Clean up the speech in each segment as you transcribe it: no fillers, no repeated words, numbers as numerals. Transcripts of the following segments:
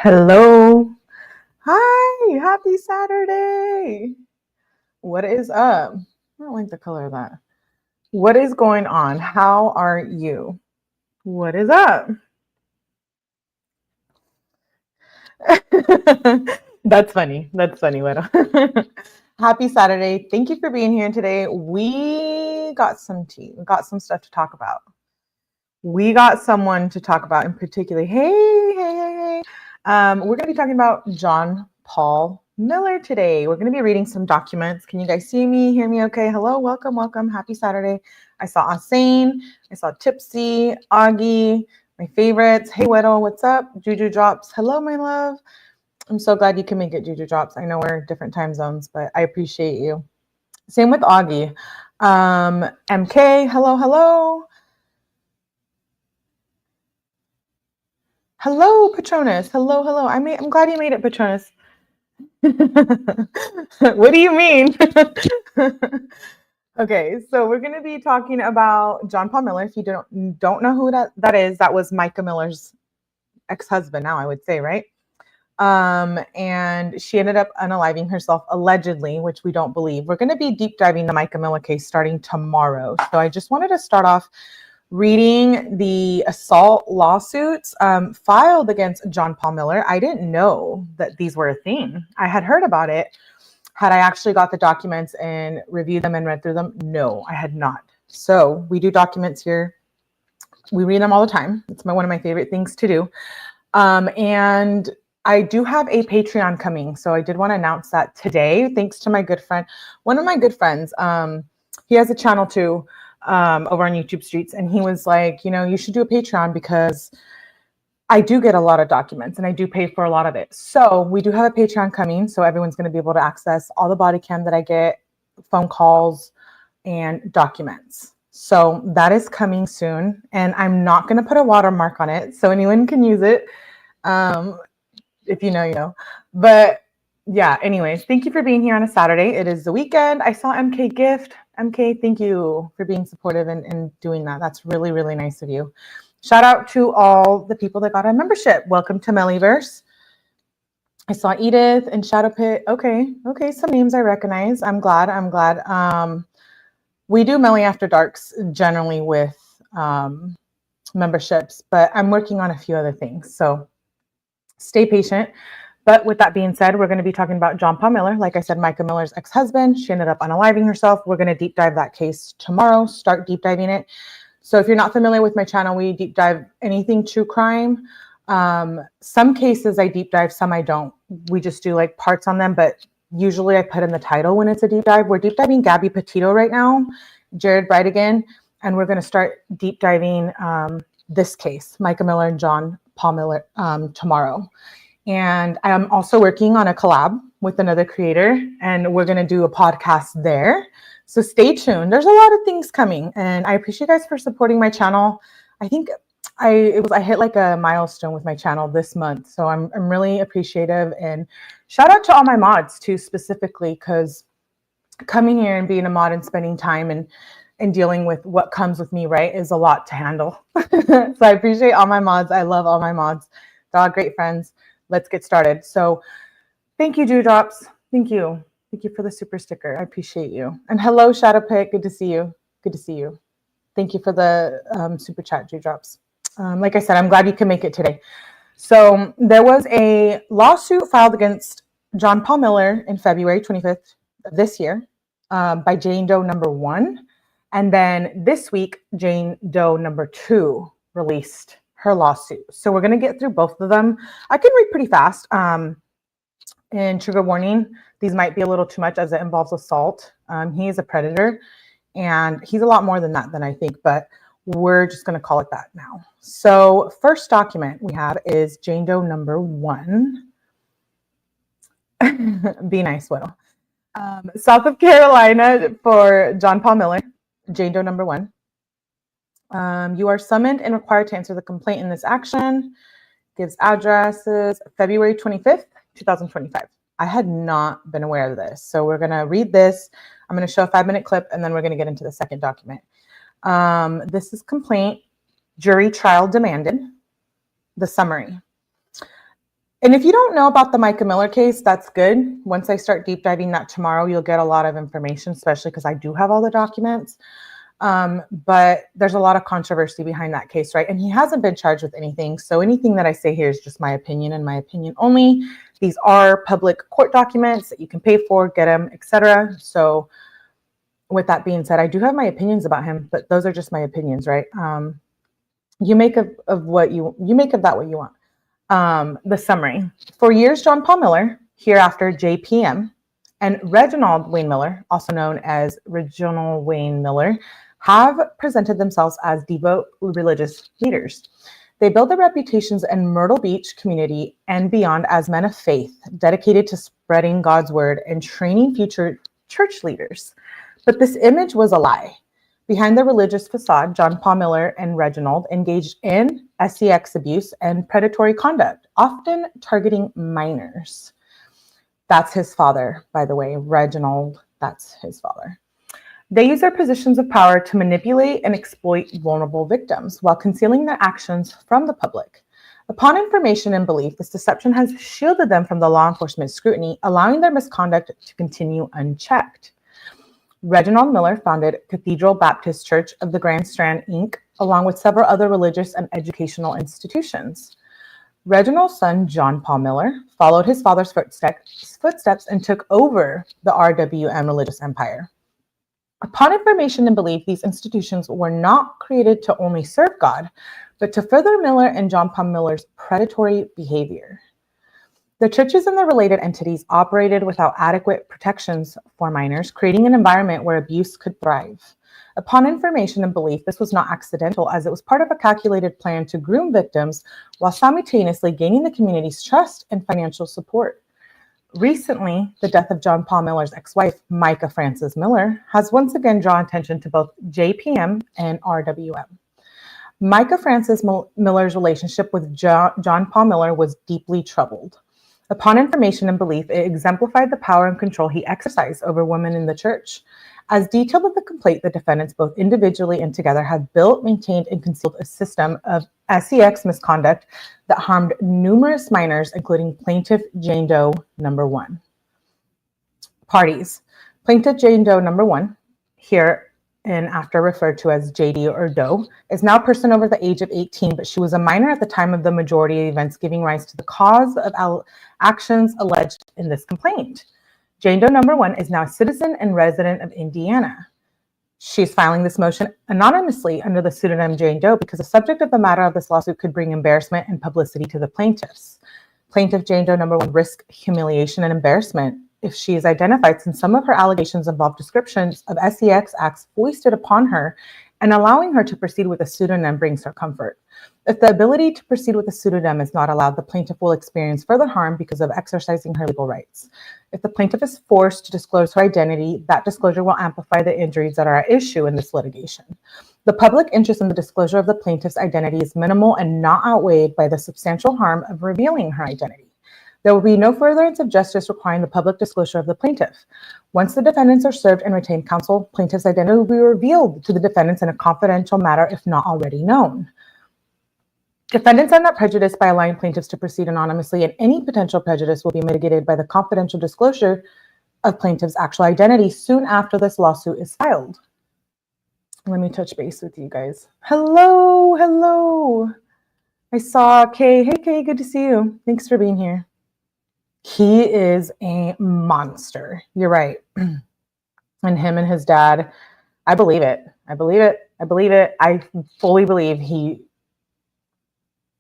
Hello. Hi. Happy Saturday. What is up? I don't like the color of that. What is going on? How are you? What is up? That's funny. That's funny, Widow. Happy Saturday. Thank you for being here today. We got some tea. We got some stuff to talk about. We got someone to talk about in particular. Hey. We're going to be talking about John Paul Miller today. We're going to be reading some documents. Can you guys see me, hear me okay? Hello, welcome. Happy Saturday. I saw Asane. I saw 𝗃𝗍, 𝗟𝗲, my favorites. Hey, Weddle, what's up? Juju Drops. Hello, my love. I'm so glad you can make it, Juju Drops. I know we're different time zones, but I appreciate you. Same with 𝗟𝗲. MK, hello. Hello, Patronus. Hello. I'm glad you made it, Patronus. What do you mean? Okay, so we're going to be talking about John Paul Miller. If you don't know who that is, that was Mica Miller's ex-husband now, I would say, right? And she ended up unaliving herself allegedly, which we don't believe. We're going to be deep diving the Mica Miller case starting tomorrow. So I just wanted to start off reading the assault lawsuits filed against John Paul Miller. I didn't know that these were a thing. I had heard about it. Had I actually got the documents and reviewed them and read through them? No, I had not. So we do documents here. We read them all the time. It's one of my favorite things to do. And I do have a Patreon coming. So I did want to announce that today, thanks to my good friend, one of my good friends. He has a channel too, over on YouTube Streets. And he was like, you should do a Patreon because I do get a lot of documents and I do pay for a lot of it. So we do have a Patreon coming. So everyone's going to be able to access all the body cam that I get, phone calls, and documents. So that is coming soon. And I'm not going to put a watermark on it, so anyone can use it. If you know, you know. But yeah, anyways, thank you for being here on a Saturday. It is the weekend. I saw MK gift. MK, thank you for being supportive and doing that. That's really, really nice of you. Shout out to all the people that got a membership. Welcome to Mellyverse. I saw Edith and 𝗟𝗶𝗸𝗲. Okay, some names I recognize. I'm glad. We do Melly After Darks generally with memberships, but I'm working on a few other things. So stay patient. But with that being said, we're going to be talking about John Paul Miller. Like I said, Mica Miller's ex-husband. She ended up unaliving herself. We're going to deep dive that case tomorrow, start deep diving it. So if you're not familiar with my channel, we deep dive anything true crime. Some cases I deep dive, some I don't. We just do like parts on them, but usually I put in the title when it's a deep dive. We're deep diving 𝗟𝗶𝗸𝗲 right now, 𝗟𝗲 again, and we're going to start deep diving this case, Mica Miller and John Paul Miller, tomorrow. And I'm also working on a collab with another creator, and we're going to do a podcast there. So stay tuned. There's a lot of things coming, and I appreciate you guys for supporting my channel. I think I hit like a milestone with my channel this month, so I'm really appreciative. And shout out to all my mods too, specifically, because coming here and being a mod and spending time and dealing with what comes with me, right, is a lot to handle. So I appreciate all my mods. I love all my mods. They're all great friends. Let's get started. So thank you, Dewdrops. Thank you. Thank you for the super sticker. I appreciate you. And hello, 𝗟𝗶𝗸𝗲. Good to see you. Good to see you. Thank you for the super chat, Dewdrops. Like I said, I'm glad you can make it today. So there was a lawsuit filed against John Paul Miller in February 25th of this year by Jane Doe #1. And then this week, Jane Doe #2 released her lawsuit. So we're going to get through both of them. I can read pretty fast. And trigger warning, these might be a little too much as it involves assault. He is a predator, and he's a lot more than that than I think, but we're just going to call it that now. So first document we have is Jane Doe #1. Be nice, Widow. South of Carolina for John Paul Miller, Jane Doe #1. You are summoned and required to answer the complaint in this action. Gives addresses February 25th, 2025. I had not been aware of this. So we're going to read this. I'm going to show a 5-minute clip, and then we're going to get into the second document. This is complaint, jury trial demanded. The summary. And if you don't know about the Mica Miller case, that's good. Once I start deep diving that tomorrow, you'll get a lot of information, especially because I do have all the documents. But there's a lot of controversy behind that case, right? And he hasn't been charged with anything. So anything that I say here is just my opinion and my opinion only. These are public court documents that you can pay for, get them, etc. So with that being said, I do have my opinions about him, but those are just my opinions, right? You make of that what you want. The summary. For years, John Paul Miller, hereafter JPM, and Reginald Wayne Miller, also known as Reginald Wayne Miller, have presented themselves as devout religious leaders. They built their reputations in Myrtle Beach community and beyond as men of faith, dedicated to spreading God's word and training future church leaders. But this image was a lie. Behind the religious facade, John Paul Miller and Reginald engaged in sex abuse and predatory conduct, often targeting minors. That's his father, by the way, Reginald, that's his father. They use their positions of power to manipulate and exploit vulnerable victims while concealing their actions from the public. Upon information and belief, this deception has shielded them from the law enforcement scrutiny, allowing their misconduct to continue unchecked. Reginald Miller founded Cathedral Baptist Church of the Grand Strand, Inc., along with several other religious and educational institutions. Reginald's son, John Paul Miller, followed his father's footsteps and took over the RWM religious empire. Upon information and belief, these institutions were not created to only serve God, but to further Miller and John Paul Miller's predatory behavior. The churches and the related entities operated without adequate protections for minors, creating an environment where abuse could thrive. Upon information and belief, this was not accidental, as it was part of a calculated plan to groom victims while simultaneously gaining the community's trust and financial support. Recently, the death of John Paul Miller's ex-wife, Mica Frances Miller, has once again drawn attention to both JPM and RWM. Mica Frances Miller's relationship with John Paul Miller was deeply troubled. Upon information and belief, it exemplified the power and control he exercised over women in the church. As detailed in the complaint, the defendants, both individually and together, have built, maintained, and concealed a system of sex misconduct that harmed numerous minors, including plaintiff Jane Doe number 1. Parties. Plaintiff Jane Doe number 1, here and after referred to as JD or Doe, is now a person over the age of 18, but she was a minor at the time of the majority of events giving rise to the cause of actions alleged in this complaint. Jane Doe number 1 is now a citizen and resident of Indiana. She's filing this motion anonymously under the pseudonym Jane Doe because the subject of the matter of this lawsuit could bring embarrassment and publicity to the plaintiffs. Plaintiff Jane Doe number 1 risks humiliation and embarrassment if she is identified, since some of her allegations involve descriptions of sex acts foisted upon her, and allowing her to proceed with a pseudonym brings her comfort. If the ability to proceed with a pseudonym is not allowed, the plaintiff will experience further harm because of exercising her legal rights. If the plaintiff is forced to disclose her identity, that disclosure will amplify the injuries that are at issue in this litigation. The public interest in the disclosure of the plaintiff's identity is minimal and not outweighed by the substantial harm of revealing her identity. There will be no furtherance of justice requiring the public disclosure of the plaintiff. Once the defendants are served and retained counsel, plaintiff's identity will be revealed to the defendants in a confidential matter if not already known. Defendants are not prejudiced by allowing plaintiffs to proceed anonymously, and any potential prejudice will be mitigated by the confidential disclosure of plaintiff's actual identity soon after this lawsuit is filed. Let me touch base with you guys. Hello, hello. I saw Kay. Hey, Kay, good to see you. Thanks for being here. He is a monster. You're right. And him and his dad, I believe it. I believe it. I believe it. I fully believe he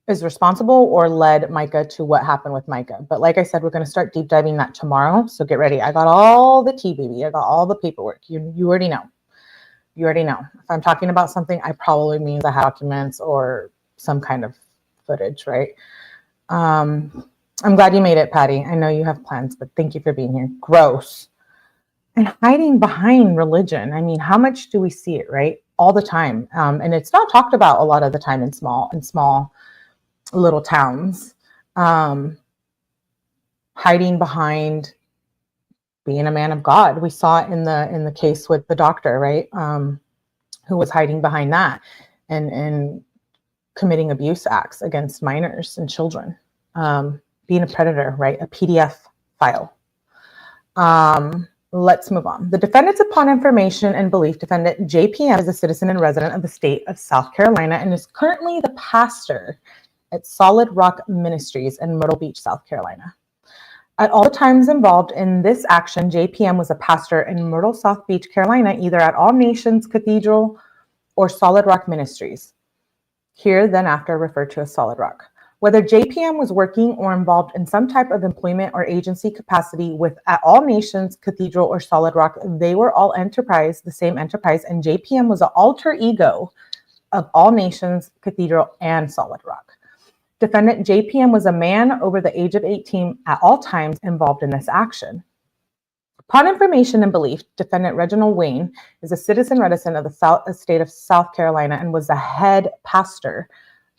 is responsible or led Mica to what happened with Mica. But like I said, we're going to start deep diving that tomorrow. So get ready. I got all the tea, baby. I got all the paperwork. You already know. You already know. If I'm talking about something, I probably mean I have documents or some kind of footage, right? I'm glad you made it, Patty. I know you have plans, but thank you for being here. Gross. And hiding behind religion. I mean, how much do we see it, right? All the time. And it's not talked about a lot of the time in small little towns. Hiding behind being a man of God. We saw it in the case with the doctor, right? Who was hiding behind that and committing abuse acts against minors and children. being a predator, right? A PDF file. Let's move on. The defendants, upon information and belief, defendant JPM is a citizen and resident of the state of South Carolina and is currently the pastor at Solid Rock Ministries in Myrtle Beach, South Carolina. At all times involved in this action, JPM was a pastor in Myrtle, South Beach, Carolina, either at All Nations Cathedral or Solid Rock Ministries, here then after referred to as Solid Rock. Whether JPM was working or involved in some type of employment or agency capacity with at All Nations Cathedral or Solid Rock, they were all enterprise, the same enterprise, and JPM was an alter ego of All Nations Cathedral and Solid Rock. Defendant JPM was a man over the age of 18 at all times involved in this action. Upon information and belief, defendant Reginald Wayne is a citizen resident of the state of South Carolina and was the head pastor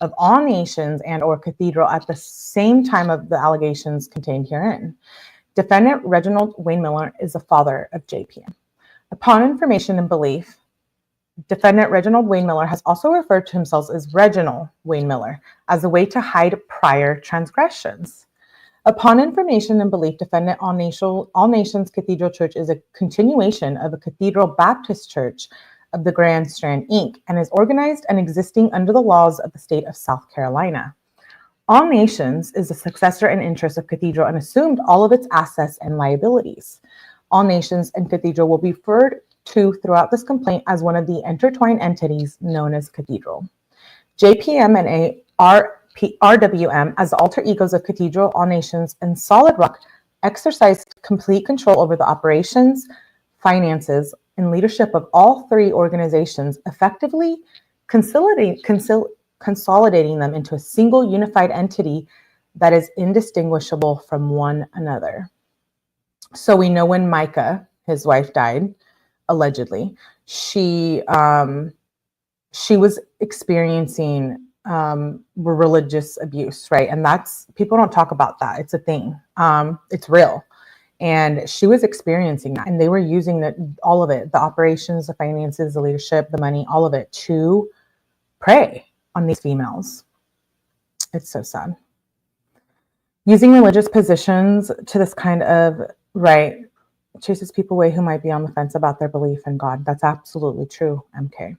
of All Nations and or Cathedral at the same time of the allegations contained herein. Defendant Reginald Wayne Miller is the father of JPM. Upon information and belief, defendant Reginald Wayne Miller has also referred to himself as Reginald Wayne Miller as a way to hide prior transgressions. Upon information and belief, defendant All Nations Cathedral Church is a continuation of a Cathedral Baptist Church of the Grand Strand, Inc., and is organized and existing under the laws of the state of South Carolina. All Nations is a successor and interest of Cathedral and assumed all of its assets and liabilities. All Nations and Cathedral will be referred to throughout this complaint as one of the intertwined entities known as Cathedral. JPM and RWM, as the alter egos of Cathedral, All Nations, and Solid Rock, exercised complete control over the operations, finances, and leadership of all three organizations, effectively consolidating them into a single unified entity that is indistinguishable from one another. So we know when Mica, his wife, died, allegedly, she was experiencing religious abuse, right? And that's, people don't talk about that. It's a thing. It's real. And she was experiencing that, and they were using all of it, the operations, the finances, the leadership, the money, all of it to prey on these females. It's so sad. Using religious positions to this kind of, right, chases people away who might be on the fence about their belief in God. That's absolutely true, MK.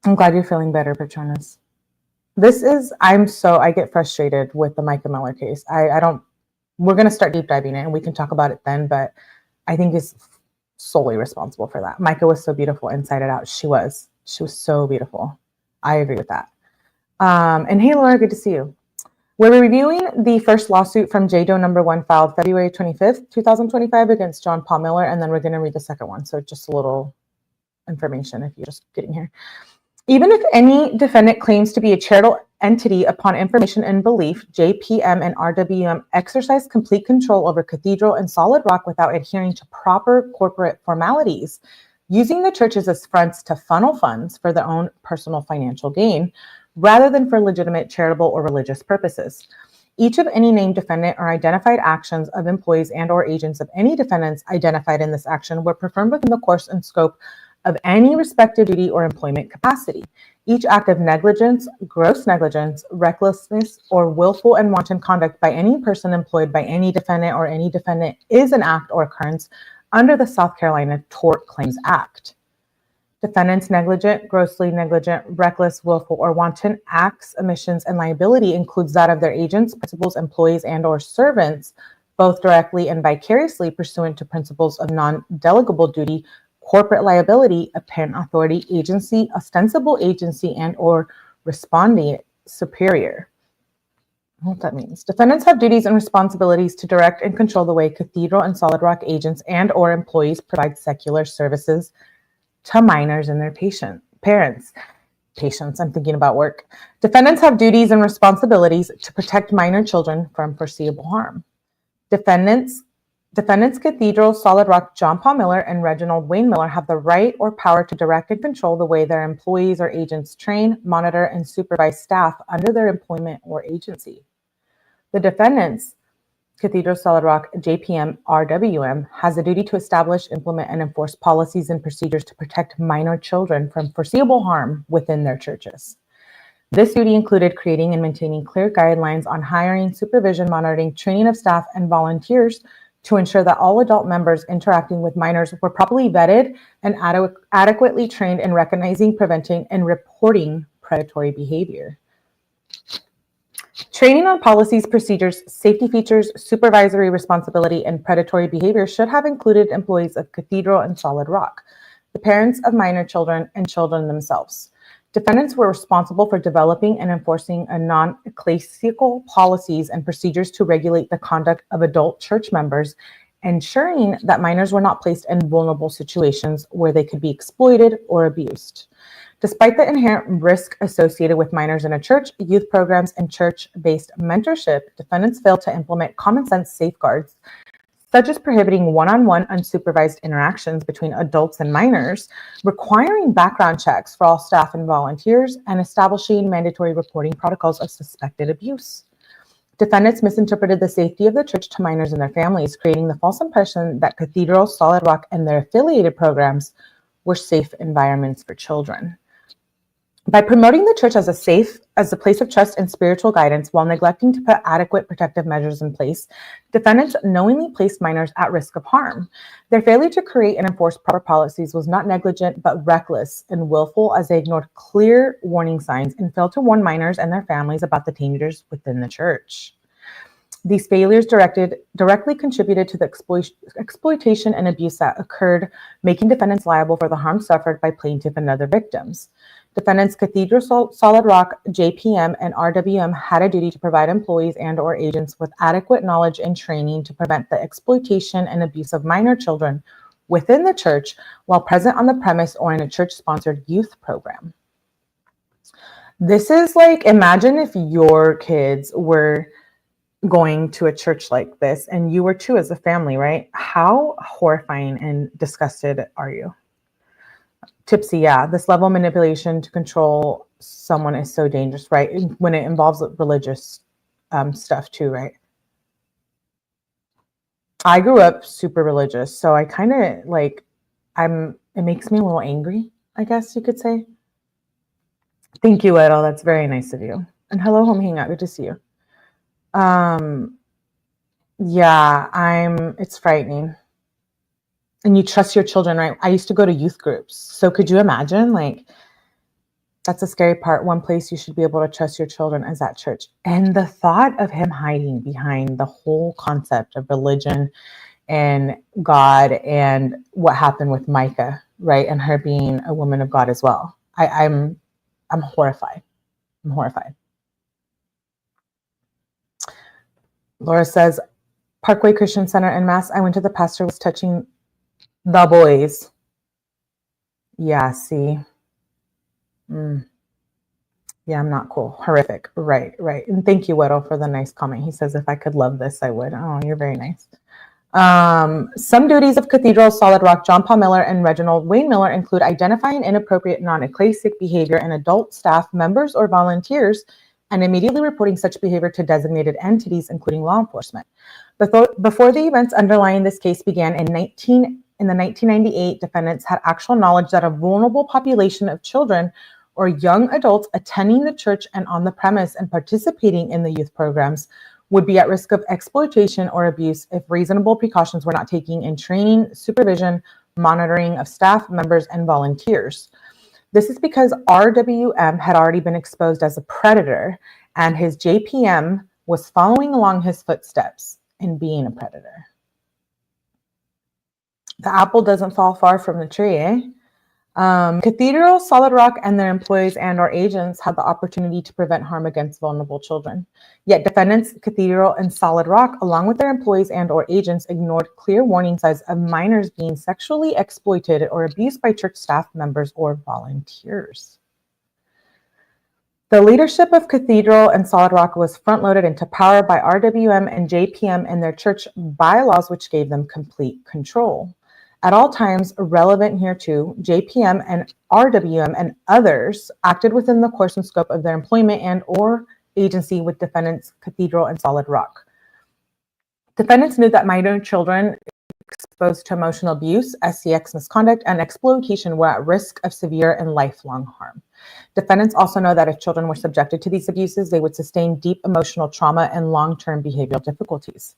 I'm glad you're feeling better, Patronus. I get frustrated with the Mica Miller case. We're going to start deep diving in and we can talk about it then, but I think is solely responsible for that. Mica was so beautiful inside and out. She was so beautiful. I agree with that. And hey, Laura, good to see you. We're reviewing the first lawsuit from Jane Doe number 1 filed February 25th, 2025 against John Paul Miller. And then we're going to read the second one. So just a little information if you're just getting here. Even if any defendant claims to be a charitable entity upon information and belief, JPM and RWM exercise complete control over Cathedral and Solid Rock without adhering to proper corporate formalities, using the churches as fronts to funnel funds for their own personal financial gain, rather than for legitimate charitable or religious purposes. Each of any named defendant or identified actions of employees and or agents of any defendants identified in this action were performed within the course and scope of any respective duty or employment capacity. Each act of negligence, gross negligence, recklessness, or willful and wanton conduct by any person employed by any defendant or any defendant is an act or occurrence under the South Carolina Tort Claims Act. Defendants' negligent, grossly negligent, reckless, willful, or wanton acts, omissions, and liability includes that of their agents, principals, employees, and or servants, both directly and vicariously pursuant to principles of non-delegable duty, corporate liability, apparent authority, agency, ostensible agency, and or responding superior. I don't know what that means. Defendants have duties and responsibilities to direct and control the way Cathedral and Solid Rock agents and or employees provide secular services to minors and their parents. Patients, I'm thinking about work. Defendants have duties and responsibilities to protect minor children from foreseeable harm. Defendants Cathedral, Solid Rock, John Paul Miller, and Reginald Wayne Miller have the right or power to direct and control the way their employees or agents train, monitor, and supervise staff under their employment or agency. The defendants, Cathedral, Solid Rock, JPM, RWM, has a duty to establish, implement, and enforce policies and procedures to protect minor children from foreseeable harm within their churches. This duty included creating and maintaining clear guidelines on hiring, supervision, monitoring, training of staff, and volunteers to ensure that all adult members interacting with minors were properly vetted and adequately trained in recognizing, preventing, and reporting predatory behavior. Training on policies, procedures, safety features, supervisory responsibility, and predatory behavior should have included employees of Cathedral and Solid Rock, the parents of minor children, and children themselves. Defendants were responsible for developing and enforcing a non-ecclesiastical policies and procedures to regulate the conduct of adult church members, ensuring that minors were not placed in vulnerable situations where they could be exploited or abused. Despite the inherent risk associated with minors in a church, youth programs, and church-based mentorship, defendants failed to implement common sense safeguards, such as prohibiting one-on-one unsupervised interactions between adults and minors, requiring background checks for all staff and volunteers, and establishing mandatory reporting protocols of suspected abuse. Defendants misinterpreted the safety of the church to minors and their families, creating the false impression that Cathedral, Solid Rock, and their affiliated programs were safe environments for children. By promoting the church as a place of trust and spiritual guidance while neglecting to put adequate protective measures in place, defendants knowingly placed minors at risk of harm. Their failure to create and enforce proper policies was not negligent, but reckless and willful, as they ignored clear warning signs and failed to warn minors and their families about the dangers within the church. These failures directly contributed to the exploitation and abuse that occurred, making defendants liable for the harm suffered by plaintiff and other victims. Defendants Cathedral, Solid Rock, JPM, and RWM had a duty to provide employees and/or agents with adequate knowledge and training to prevent the exploitation and abuse of minor children within the church while present on the premise or in a church-sponsored youth program. This is like, imagine if your kids were going to a church like this and you were too as a family, right? How horrifying and disgusted are you? 𝗵𝗃, yeah, this level of manipulation to control someone is so dangerous, right? When it involves religious stuff too, right? I grew up super religious, so I kind of like, it makes me a little angry, I guess you could say. Thank you, 𝗟𝗲, that's very nice of you. And hello, Home Hangout, good to see you. Yeah, it's frightening. And you trust your children, right? I used to go to youth groups. So could you imagine, like, that's the scary part. One place you should be able to trust your children is at church. And the thought of him hiding behind the whole concept of religion and God and what happened with Mica, right? And her being a woman of God as well. I'm horrified. I'm horrified. Laura says, Parkway Christian Center in Mass, I went to the pastor was touching the boys. Yeah, see. Yeah, I'm not cool. Horrific. Right. And thank you, 𝗟𝗲, for the nice comment. He says, if I could love this, I would. Oh, you're very nice. Some duties of Cathedral, Solid Rock, John Paul Miller, and Reginald Wayne Miller include identifying inappropriate non-ecclesiastic behavior in adult staff, members, or volunteers, and immediately reporting such behavior to designated entities, including law enforcement. Before the events underlying this case began in the 1998, defendants had actual knowledge that a vulnerable population of children or young adults attending the church and on the premise and participating in the youth programs would be at risk of exploitation or abuse if reasonable precautions were not taken in training, supervision, monitoring of staff members, and volunteers. This is because RWM had already been exposed as a predator, and his JPM was following along his footsteps in being a predator. The apple doesn't fall far from the tree, eh? Cathedral, Solid Rock, and their employees and/or agents had the opportunity to prevent harm against vulnerable children. Yet defendants, Cathedral, and Solid Rock, along with their employees and/or agents, ignored clear warning signs of minors being sexually exploited or abused by church staff members or volunteers. The leadership of Cathedral and Solid Rock was front-loaded into power by RWM and JPM and their church bylaws, which gave them complete control. At all times relevant here too, JPM and RWM and others acted within the course and scope of their employment and or agency with defendants Cathedral and Solid Rock. Defendants knew that minor children exposed to emotional abuse, sex misconduct, and exploitation were at risk of severe and lifelong harm. Defendants also know that if children were subjected to these abuses, they would sustain deep emotional trauma and long-term behavioral difficulties.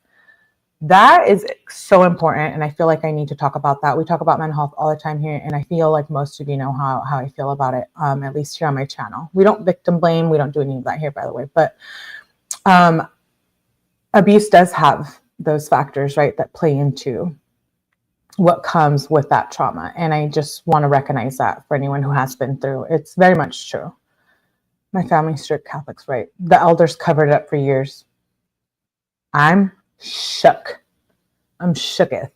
That is so important, and I feel like I need to talk about that. We talk about mental health all the time here, and I feel like most of you know how I feel about it, at least here on my channel. We don't victim blame. We don't do any of that here, by the way, but abuse does have those factors, right, that play into what comes with that trauma. And I just want to recognize that for anyone who has been through. It's very much true. My family's strict Catholics, right? The elders covered it up for years. I'm shook. I'm shooketh.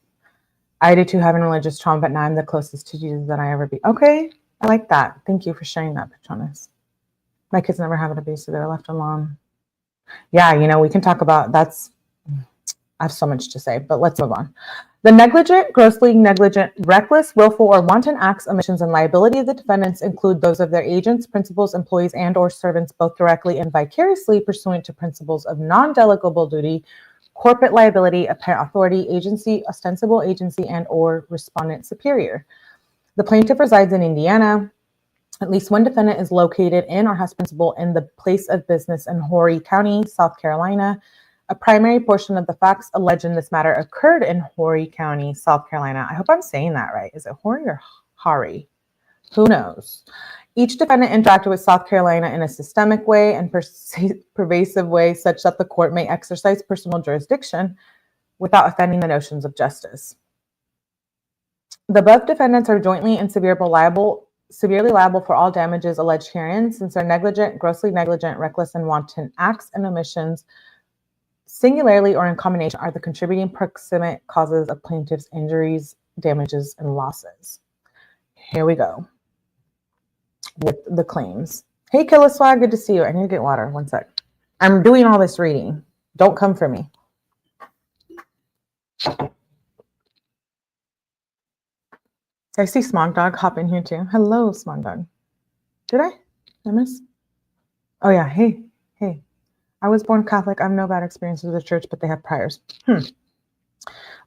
I did too, having religious trauma, but now I'm the closest to Jesus that I ever be. Okay, I like that. Thank you for sharing that, Patronus. My kids never have an abuse, so they're left alone. Yeah, you know, we can talk about that's. I have so much to say, but let's move on. The negligent, grossly negligent, reckless, willful, or wanton acts, omissions, and liability of the defendants include those of their agents, principals, employees, and or servants, both directly and vicariously pursuant to principles of non-delegable duty, corporate liability, apparent authority, agency, ostensible agency, and or respondent superior. The plaintiff resides in Indiana. At least one defendant is located in or has principal in the place of business in Horry County, South Carolina. A primary portion of the facts alleged in this matter occurred in Horry County, South Carolina. I hope I'm saying that right. Is it Horry or Horry? Who knows? Each defendant interacted with South Carolina in a systemic way and pervasive way such that the court may exercise personal jurisdiction without offending the notions of justice. The above defendants are jointly and severely liable for all damages alleged herein, since their negligent, grossly negligent, reckless, and wanton acts and omissions, singularly or in combination, are the contributing proximate causes of plaintiff's injuries, damages, and losses. Here we go with the claims. Hey, 𝗟𝗶𝗸𝗲, good to see you. I need to get water. One sec. I'm doing all this reading. Don't come for me. I see Smog Dog hop in here too. Hello, Smog Dog. Did I miss? Oh yeah. Hey. I was born Catholic. I have no bad experiences with the church, but they have priors.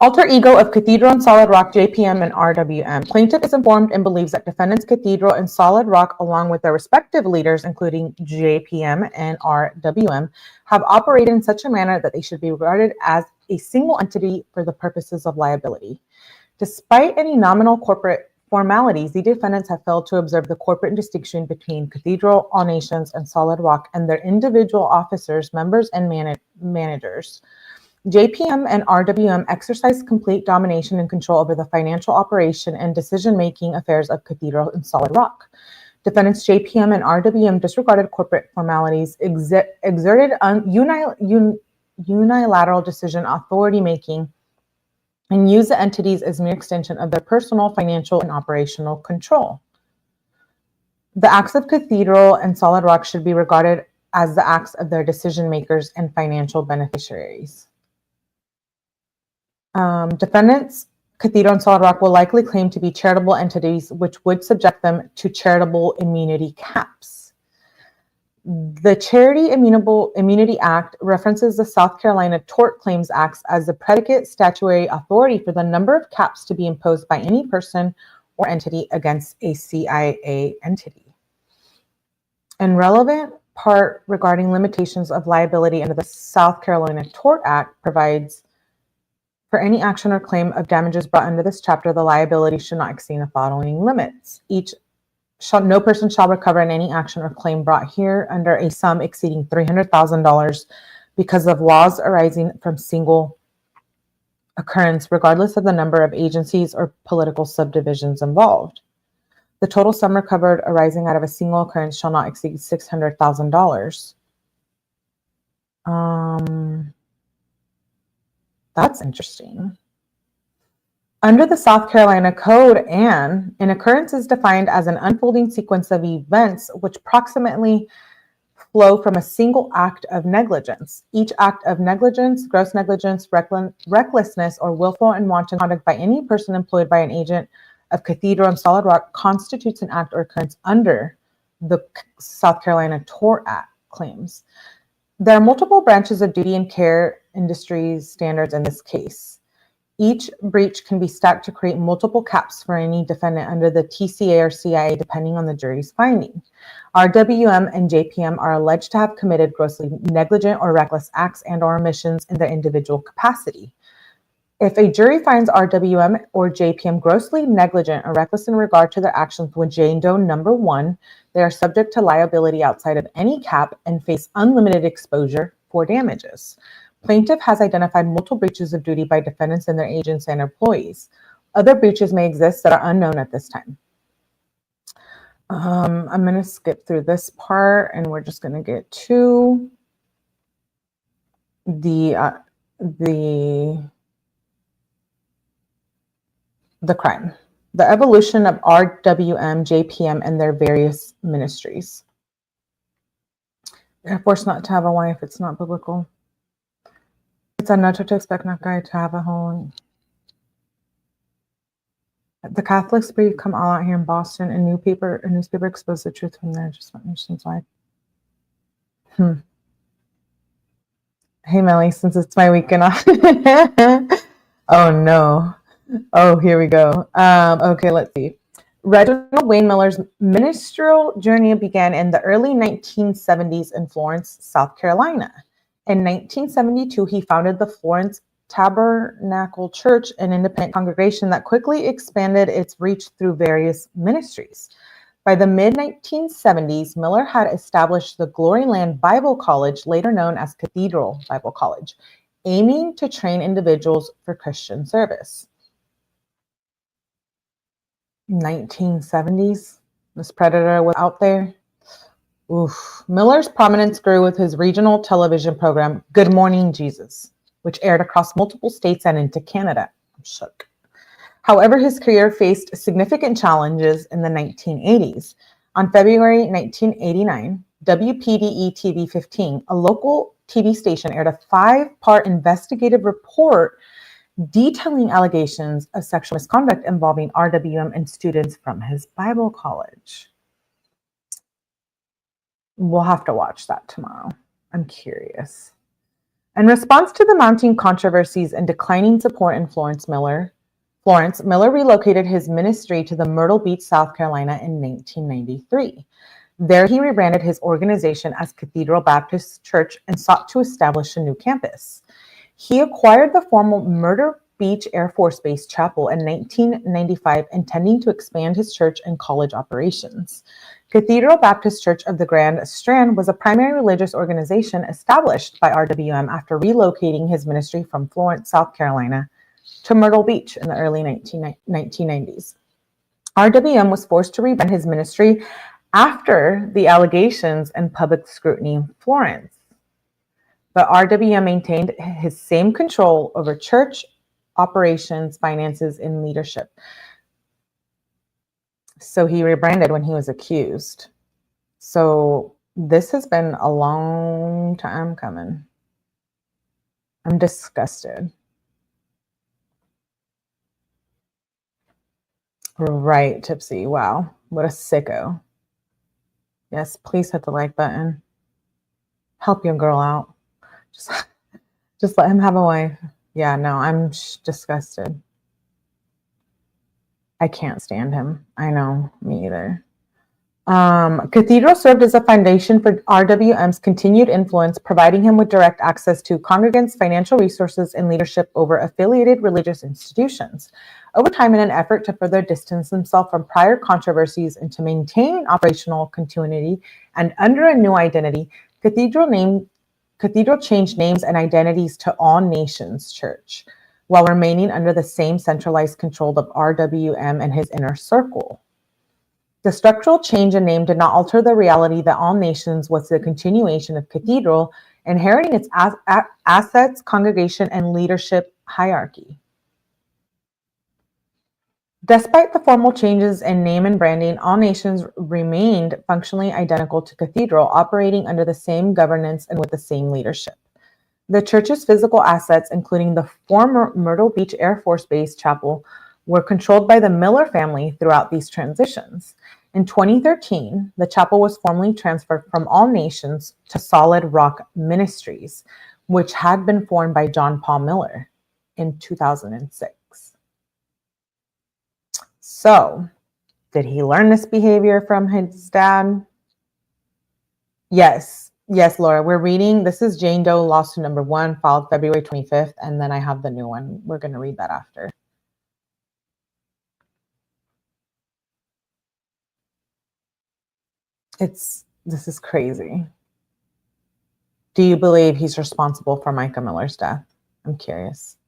Alter ego of Cathedral and Solid Rock, JPM and RWM. Plaintiff is informed and believes that defendants Cathedral and Solid Rock, along with their respective leaders, including JPM and RWM, have operated in such a manner that they should be regarded as a single entity for the purposes of liability. Despite any nominal corporate formalities, the defendants have failed to observe the corporate distinction between Cathedral, All Nations, and Solid Rock and their individual officers, members, and managers. JPM and RWM exercise complete domination and control over the financial operation and decision-making affairs of Cathedral and Solid Rock. Defendants JPM and RWM disregarded corporate formalities, exerted unilateral decision authority-making, and use the entities as mere extension of their personal, financial, and operational control. The acts of Cathedral and Solid Rock should be regarded as the acts of their decision makers and financial beneficiaries. Defendants Cathedral and Solid Rock will likely claim to be charitable entities, which would subject them to charitable immunity caps. The Charity Immunity Act references the South Carolina Tort Claims Act as the predicate statutory authority for the number of caps to be imposed by any person or entity against a CIA entity. An relevant part regarding limitations of liability under the South Carolina Tort Act provides for any action or claim of damages brought under this chapter, the liability should not exceed the following limits. No person shall recover in any action or claim brought here under a sum exceeding $300,000 because of laws arising from single occurrence, regardless of the number of agencies or political subdivisions involved. The total sum recovered arising out of a single occurrence shall not exceed $600,000. That's interesting. Under the South Carolina Code, an occurrence is defined as an unfolding sequence of events which proximately flow from a single act of negligence. Each act of negligence, gross negligence, recklessness, or willful and wanton conduct by any person employed by an agent of Cathedral and Solid Rock constitutes an act or occurrence under the South Carolina Tort Act claims. There are multiple branches of duty and care industry standards in this case. Each breach can be stacked to create multiple caps for any defendant under the TCA or CIA, depending on the jury's finding. RWM and JPM are alleged to have committed grossly negligent or reckless acts and/or omissions in their individual capacity. If a jury finds RWM or JPM grossly negligent or reckless in regard to their actions with Jane Doe number 1, they are subject to liability outside of any cap and face unlimited exposure for damages. Plaintiff has identified multiple breaches of duty by defendants and their agents and employees. Other breaches may exist that are unknown at this time. I'm going to skip through this part and we're just going to get to the crime, the evolution of RWM, JPM, and their various ministries. They're forced not to have a wife. It's not biblical. It's unnatural to expect that guy to have a home. The Catholics come all out here in Boston. A newspaper exposed the truth from there. Just understands why. Hey, Melly, since it's my weekend off. Oh, no. Oh, here we go. Okay, let's see. Reginald Wayne Miller's ministerial journey began in the early 1970s in Florence, South Carolina. In 1972, he founded the Florence Tabernacle Church, an independent congregation that quickly expanded its reach through various ministries. By the mid-1970s, Miller had established the Glory Land Bible College, later known as Cathedral Bible College, aiming to train individuals for Christian service. 1970s, this predator was out there. Oof. Miller's prominence grew with his regional television program, Good Morning Jesus, which aired across multiple states and into Canada. I'm shook. However, his career faced significant challenges in the 1980s. On February 1989, WPDE TV 15, a local TV station, aired a 5-part investigative report detailing allegations of sexual misconduct involving RWM and students from his Bible college. We'll have to watch that tomorrow. I'm curious. In response to the mounting controversies and declining support in Florence, Miller relocated his ministry to the Myrtle Beach, South Carolina in 1993. There he rebranded his organization as Cathedral Baptist Church and sought to establish a new campus. He acquired the former Myrtle Beach Air Force Base Chapel in 1995, intending to expand his church and college operations. Cathedral Baptist Church of the Grand Strand was a primary religious organization established by RWM after relocating his ministry from Florence, South Carolina to Myrtle Beach in the early 1990s. RWM was forced to rebrand his ministry after the allegations and public scrutiny in Florence. But RWM maintained his same control over church operations, finances, and leadership. So he rebranded when he was accused. So this has been a long time coming. I'm disgusted. Right, Tipsy. Wow. What a sicko. Yes, please hit the like button. Help your girl out. Just let him have a wife. Yeah, no, I'm disgusted. I can't stand him. I know, me either. Cathedral served as a foundation for RWM's continued influence, providing him with direct access to congregants, financial resources, and leadership over affiliated religious institutions. Over time, in an effort to further distance himself from prior controversies and to maintain operational continuity and under a new identity, Cathedral changed names and identities to All Nations Church, while remaining under the same centralized control of RWM and his inner circle. The structural change in name did not alter the reality that All Nations was the continuation of Cathedral, inheriting its assets, congregation, and leadership hierarchy. Despite the formal changes in name and branding, All Nations remained functionally identical to Cathedral, operating under the same governance and with the same leadership. The church's physical assets, including the former Myrtle Beach Air Force Base Chapel, were controlled by the Miller family throughout these transitions. In 2013, the chapel was formally transferred from All Nations to Solid Rock Ministries, which had been formed by John Paul Miller. in 2006. So, did he learn this behavior from his dad? Yes. Yes, Laura, we're reading. This is Jane Doe lawsuit number 1, filed February 25th, and then I have the new one. We're going to read that after. This is crazy. Do you believe he's responsible for Mica Miller's death? I'm curious.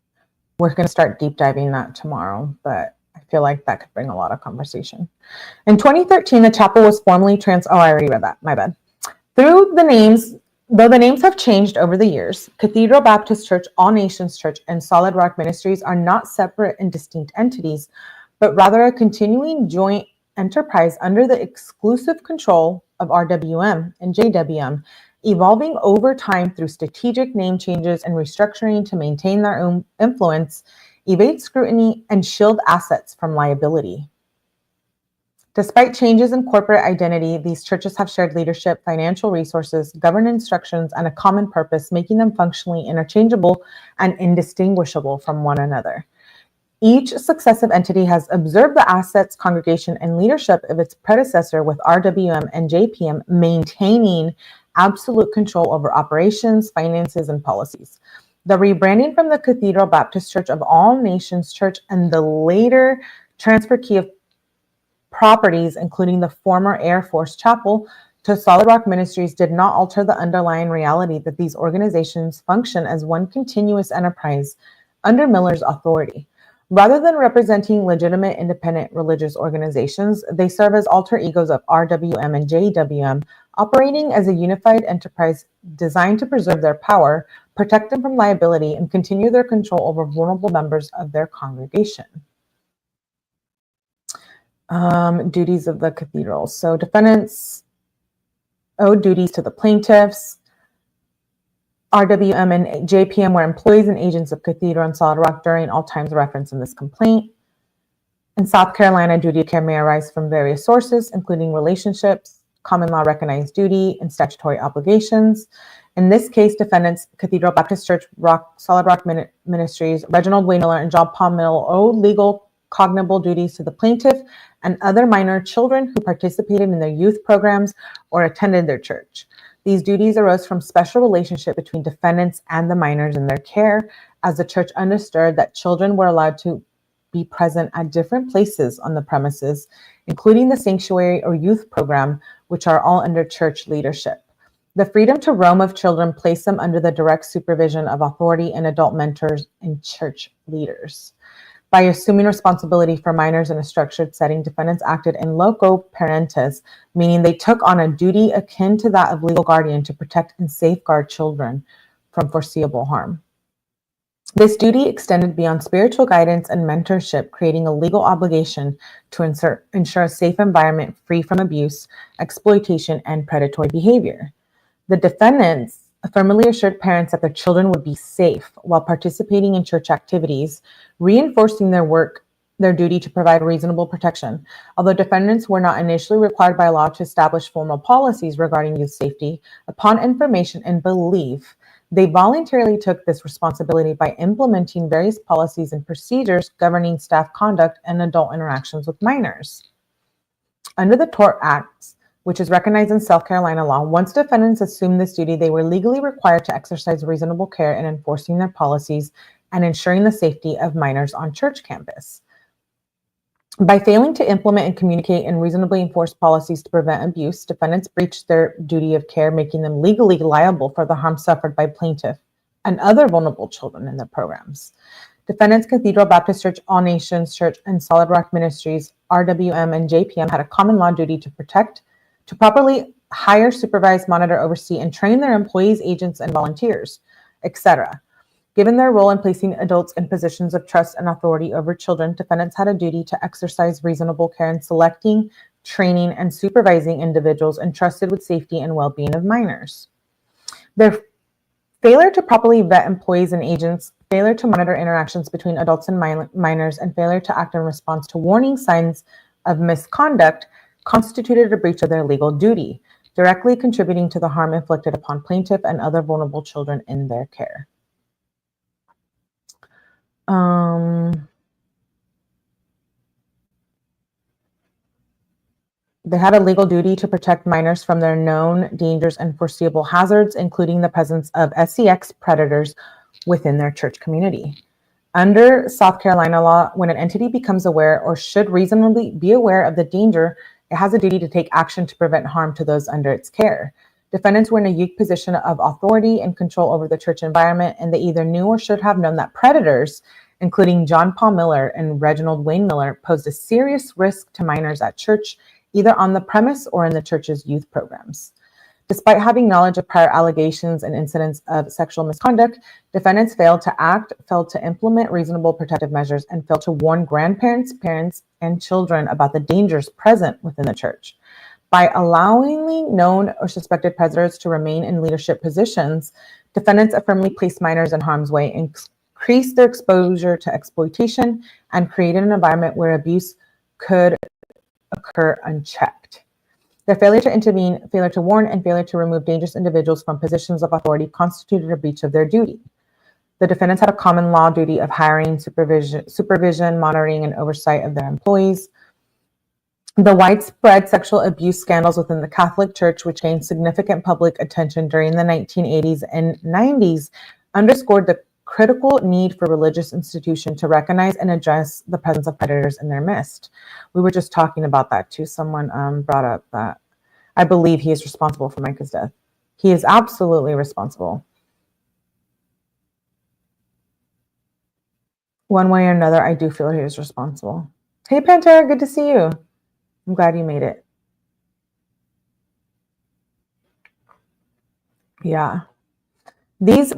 We're going to start deep diving that tomorrow, but I feel like that could bring a lot of conversation. In 2013, the chapel was formally oh, I already read that. My bad. Though the names have changed over the years, Cathedral Baptist Church, All Nations Church, and Solid Rock Ministries are not separate and distinct entities, but rather a continuing joint enterprise under the exclusive control of RWM and JWM, evolving over time through strategic name changes and restructuring to maintain their own influence, evade scrutiny, and shield assets from liability. Despite changes in corporate identity, these churches have shared leadership, financial resources, governance instructions, and a common purpose, making them functionally interchangeable and indistinguishable from one another. Each successive entity has observed the assets, congregation, and leadership of its predecessor, with RWM and JPM maintaining absolute control over operations, finances, and policies. The rebranding from the Cathedral Baptist Church of All Nations Church and the later transfer key of properties, including the former Air Force Chapel, to Solid Rock Ministries did not alter the underlying reality that these organizations function as one continuous enterprise under Miller's authority. Rather than representing legitimate independent religious organizations, they serve as alter egos of RWM and JWM, operating as a unified enterprise designed to preserve their power, protect them from liability, and continue their control over vulnerable members of their congregation. Duties of the cathedral. So defendants owed duties to the plaintiffs. RWM and JPM were employees and agents of Cathedral and Solid Rock during all times referenced in this complaint. In South Carolina, duty of care may arise from various sources, including relationships, common law recognized duty, and statutory obligations. In this case, defendants Cathedral Baptist Church, Solid Rock Ministries, Reginald Wayne Miller, and John Paul Miller owed legal cognizable duties to the plaintiff and other minor children who participated in their youth programs or attended their church. These duties arose from special relationship between defendants and the minors in their care, as the church understood that children were allowed to be present at different places on the premises, including the sanctuary or youth program, which are all under church leadership. The freedom to roam of children placed them under the direct supervision of authority and adult mentors and church leaders. By assuming responsibility for minors in a structured setting, defendants acted in loco parentis, meaning they took on a duty akin to that of legal guardian to protect and safeguard children from foreseeable harm. This duty extended beyond spiritual guidance and mentorship, creating a legal obligation to ensure a safe environment free from abuse, exploitation, and predatory behavior. The defendants firmly assured parents that their children would be safe while participating in church activities, reinforcing their duty to provide reasonable protection. Although defendants were not initially required by law to establish formal policies regarding youth safety, upon information and belief, they voluntarily took this responsibility by implementing various policies and procedures governing staff conduct and adult interactions with minors. Under the Tort Act, which is recognized in South Carolina law, once defendants assumed this duty, they were legally required to exercise reasonable care in enforcing their policies and ensuring the safety of minors on church campus. By failing to implement and communicate and reasonably enforce policies to prevent abuse, defendants breached their duty of care, making them legally liable for the harm suffered by plaintiff and other vulnerable children in their programs. Defendants Cathedral Baptist Church, All Nations Church, and Solid Rock Ministries, RWM and JPM, had a common law duty to protect, to properly hire, supervise, monitor, oversee, and train their employees, agents, and volunteers, etc. Given their role in placing adults in positions of trust and authority over children, defendants had a duty to exercise reasonable care in selecting, training, and supervising individuals entrusted with safety and well-being of minors. Their failure to properly vet employees and agents, failure to monitor interactions between adults and minors, and failure to act in response to warning signs of misconduct constituted a breach of their legal duty, directly contributing to the harm inflicted upon plaintiff and other vulnerable children in their care. They had a legal duty to protect minors from their known dangers and foreseeable hazards, including the presence of sex predators within their church community. Under South Carolina law, when an entity becomes aware or should reasonably be aware of the danger, it has a duty to take action to prevent harm to those under its care. Defendants were in a unique position of authority and control over the church environment, and they either knew or should have known that predators, including John Paul Miller and Reginald Wayne Miller, posed a serious risk to minors at church, either on the premise or in the church's youth programs. Despite having knowledge of prior allegations and incidents of sexual misconduct, defendants failed to act, failed to implement reasonable protective measures, and failed to warn grandparents, parents, and children about the dangers present within the church. By allowing known or suspected predators to remain in leadership positions, defendants affirmably placed minors in harm's way, increased their exposure to exploitation, and created an environment where abuse could occur unchecked. Their failure to intervene, failure to warn, and failure to remove dangerous individuals from positions of authority constituted a breach of their duty. The defendants had a common law duty of hiring, supervision, monitoring, and oversight of their employees. The widespread sexual abuse scandals within the Catholic Church, which gained significant public attention during the 1980s and 90s, underscored the critical need for religious institutions to recognize and address the presence of predators in their midst. We were just talking about that too. Someone brought up that I believe he is responsible for Mica's death. He is absolutely responsible. One way or another, I do feel he is responsible. Hey, Pantera, good to see you. I'm glad you made it. Yeah. These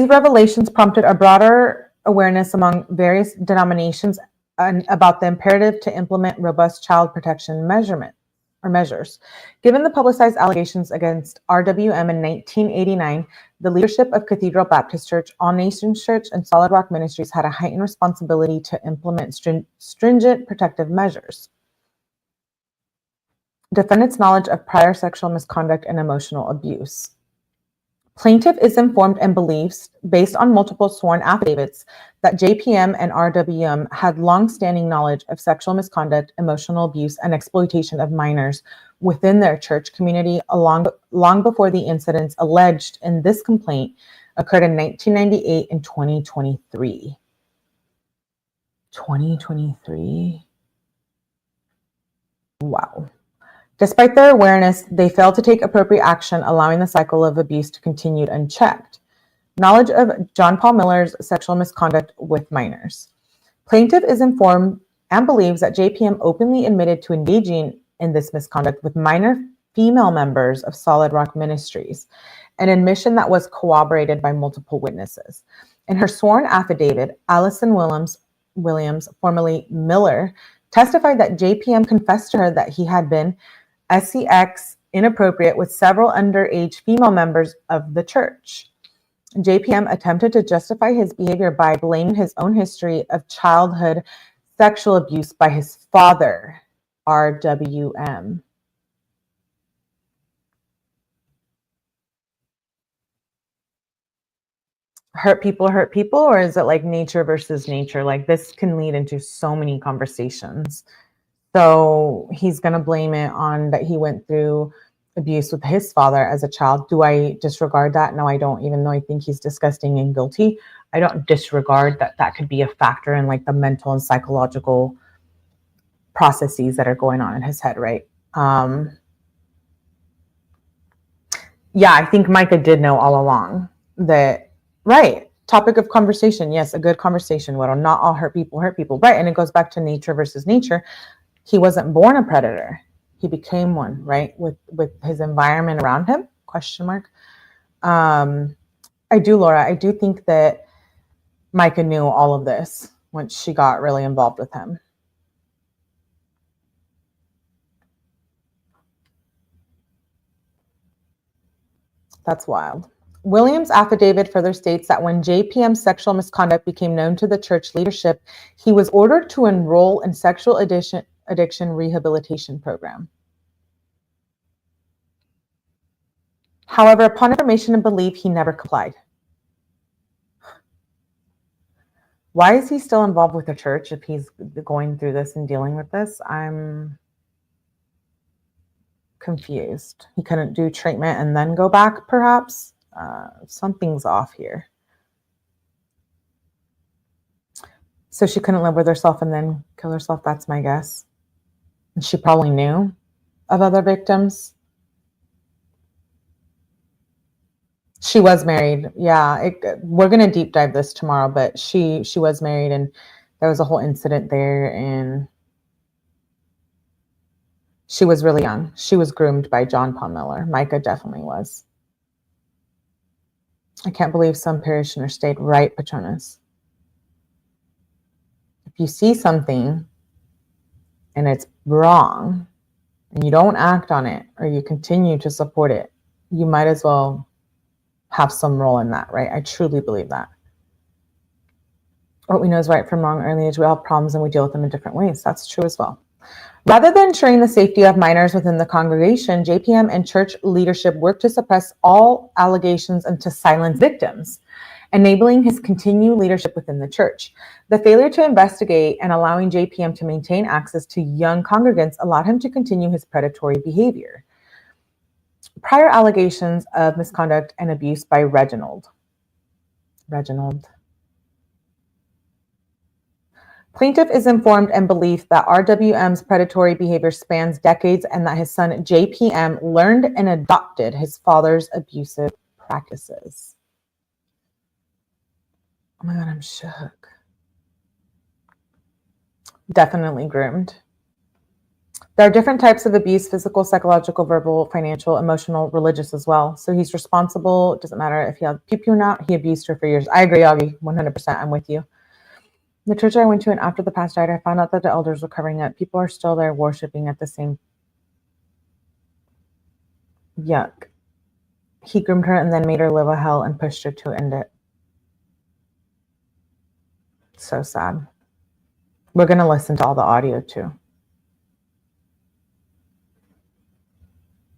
revelations prompted a broader awareness among various denominations about the imperative to implement robust child protection measures. Given the publicized allegations against RWM in 1989, the leadership of Cathedral Baptist Church, All Nations Church, and Solid Rock Ministries had a heightened responsibility to implement stringent protective measures. Defendant's knowledge of prior sexual misconduct and emotional abuse. Plaintiff is informed and believes, based on multiple sworn affidavits, that JPM and RWM had long-standing knowledge of sexual misconduct, emotional abuse, and exploitation of minors within their church community long before the incidents alleged in this complaint occurred in 1998 and 2023. 2023? Wow. Despite their awareness, they failed to take appropriate action, allowing the cycle of abuse to continue unchecked. Knowledge of John Paul Miller's sexual misconduct with minors. Plaintiff is informed and believes that JPM openly admitted to engaging in this misconduct with minor female members of Solid Rock Ministries, an admission that was corroborated by multiple witnesses. In her sworn affidavit, Allison Williams, formerly Miller, testified that JPM confessed to her that he had been sex inappropriate with several underage female members of the church. JPM attempted to justify his behavior by blaming his own history of childhood sexual abuse by his father, RWM. Hurt people, or is it like nature versus nature? Like this can lead into so many conversations. So he's going to blame it on that he went through abuse with his father as a child. Do I disregard that? No, I don't. Even though I think he's disgusting and guilty, I don't disregard that that could be a factor in like the mental and psychological processes that are going on in his head, right? Yeah, I think Mica did know all along that, right? Topic of conversation. Yes, a good conversation. Well, not all hurt people, right? And it goes back to nature versus nature. He wasn't born a predator. He became one, right? With his environment around him, question mark. I do, Laura, I do think that Mica knew all of this once she got really involved with him. That's wild. Williams' affidavit further states that when JPM's sexual misconduct became known to the church leadership, he was ordered to enroll in sexual addiction rehabilitation program. However, upon information and belief, he never complied. Why is he still involved with the church if he's going through this and dealing with this? I'm confused. He couldn't do treatment and then go back, perhaps? Something's off here. So she couldn't live with herself and then kill herself, that's my guess. And she probably knew of other victims. She was married. Yeah, we're going to deep dive this tomorrow, but she was married, and there was a whole incident there, and she was really young. She was groomed by 𝗟𝗶𝗸𝗲 Miller. Mica definitely was. I can't believe some parishioner stayed, right, Patronus? If you see something and it's wrong and you don't act on it, or you continue to support it, you might as well have some role in that, right? I truly believe that. What we know is right from wrong early age. We all have problems and we deal with them in different ways. That's true as well. Rather than ensuring the safety of minors within the congregation, JPM and church leadership worked to suppress all allegations and to silence victims, enabling his continued leadership within the church. The failure to investigate and allowing JPM to maintain access to young congregants allowed him to continue his predatory behavior. Prior allegations of misconduct and abuse by Reginald. Plaintiff is informed and believed that RWM's predatory behavior spans decades and that his son JPM learned and adopted his father's abusive practices. Oh my God, I'm shook. Definitely groomed. There are different types of abuse: physical, psychological, verbal, financial, emotional, religious as well. So he's responsible. It doesn't matter if he had pew or not. He abused her for years. I agree, Augie, 100%. I'm with you. The church I went to, and after the pastor died, I found out that the elders were covering up. People are still there worshiping at the same. Yuck. He groomed her and then made her live a hell and pushed her to end it. So sad. We're going to listen to all the audio too.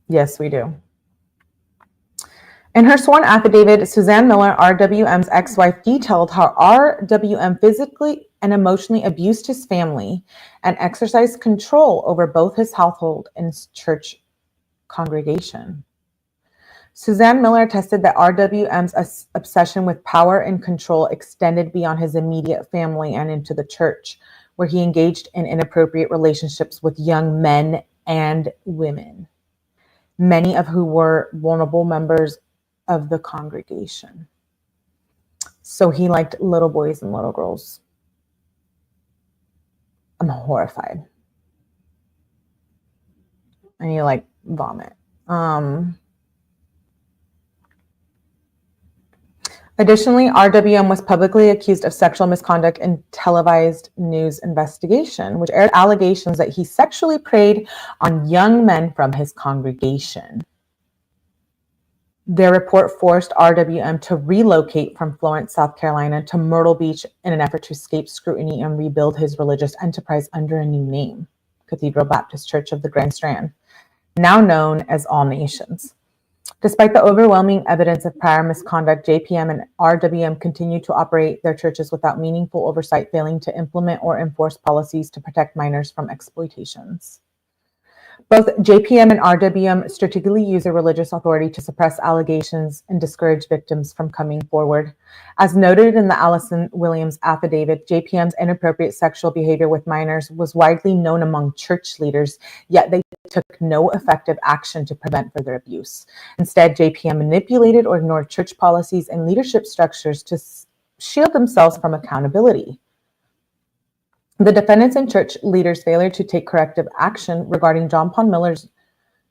Yes, we do. In her sworn affidavit, Suzanne Miller, RWM's ex-wife, detailed how RWM physically and emotionally abused his family and exercised control over both his household and his church congregation. Suzanne Miller attested that RWM's obsession with power and control extended beyond his immediate family and into the church, where he engaged in inappropriate relationships with young men and women, many of who were vulnerable members of the congregation. So he liked little boys and little girls. I'm horrified. And you like vomit. Additionally, RWM was publicly accused of sexual misconduct in televised news investigation, which aired allegations that he sexually preyed on young men from his congregation. Their report forced RWM to relocate from Florence, South Carolina to Myrtle Beach in an effort to escape scrutiny and rebuild his religious enterprise under a new name, Cathedral Baptist Church of the Grand Strand, now known as All Nations. Despite the overwhelming evidence of prior misconduct, JPM and RWM continued to operate their churches without meaningful oversight, failing to implement or enforce policies to protect minors from exploitations. Both JPM and RWM strategically use their religious authority to suppress allegations and discourage victims from coming forward. As noted in the Allison Williams affidavit, JPM's inappropriate sexual behavior with minors was widely known among church leaders, yet they took no effective action to prevent further abuse. Instead, JPM manipulated or ignored church policies and leadership structures to shield themselves from accountability. The defendants and church leaders' failure to take corrective action regarding 𝗟𝗶𝗸𝗲 Miller's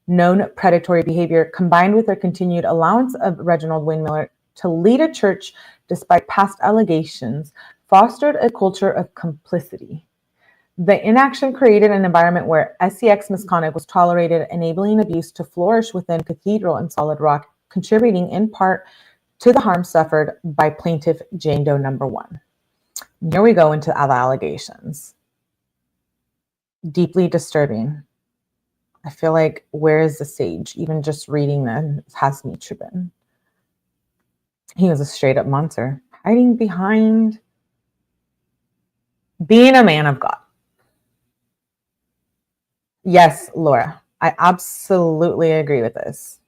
known predatory behavior, combined with their continued allowance of Reginald Wayne Miller to lead a church despite past allegations, fostered a culture of complicity. The inaction created an environment where sex misconduct was tolerated, enabling abuse to flourish within Cathedral and Solid Rock, contributing in part to the harm suffered by plaintiff Jane Doe number 1. Here we go into other allegations. Deeply disturbing. I feel like, where is the sage? Even just reading them has me tripping. He was a straight up monster, hiding behind Being a man of God. Yes, Laura, I absolutely agree with this.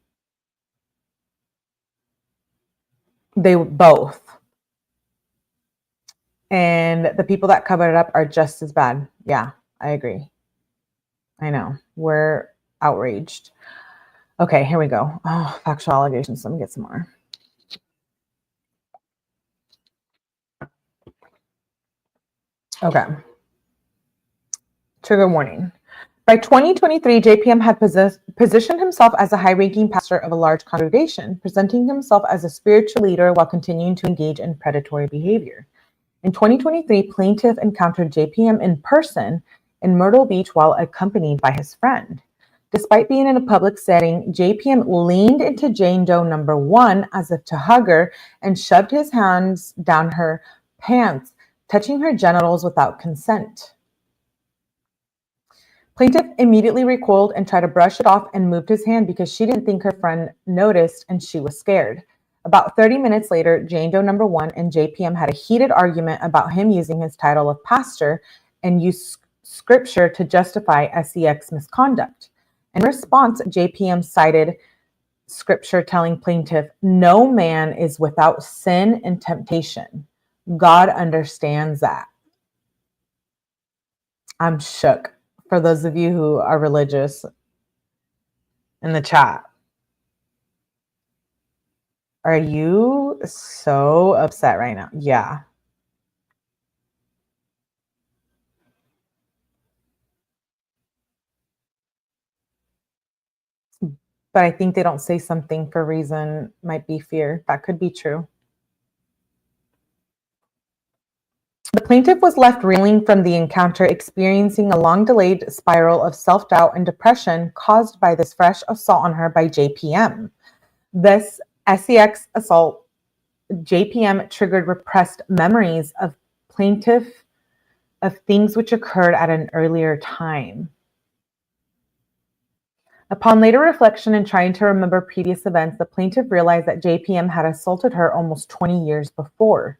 They both. And the people that covered it up are just as bad. Yeah, I agree. I know. We're outraged. Okay, here we go. Oh, factual allegations. Let me get some more. Okay. Trigger warning. By 2023, JPM had positioned himself as a high-ranking pastor of a large congregation, presenting himself as a spiritual leader while continuing to engage in predatory behavior. In 2023, plaintiff encountered JPM in person in Myrtle Beach while accompanied by his friend. Despite being in a public setting, JPM leaned into Jane Doe number 1 as if to hug her and shoved his hands down her pants, touching her genitals without consent. Plaintiff immediately recoiled and tried to brush it off and moved his hand because she didn't think her friend noticed and she was scared. About 30 minutes later, Jane Doe number 1 and JPM had a heated argument about him using his title of pastor and used scripture to justify sex misconduct. In response, JPM cited scripture telling plaintiff, "No man is without sin and temptation. God understands that." I'm shook. For those of you who are religious in the chat, are you so upset right now? Yeah. But I think they don't say something for a reason, might be fear. That could be true. The plaintiff was left reeling from the encounter, experiencing a long-delayed spiral of self-doubt and depression caused by this fresh assault on her by JPM. This sex assault, JPM triggered repressed memories of plaintiff of things which occurred at an earlier time. Upon later reflection and trying to remember previous events, the plaintiff realized that JPM had assaulted her almost 20 years before.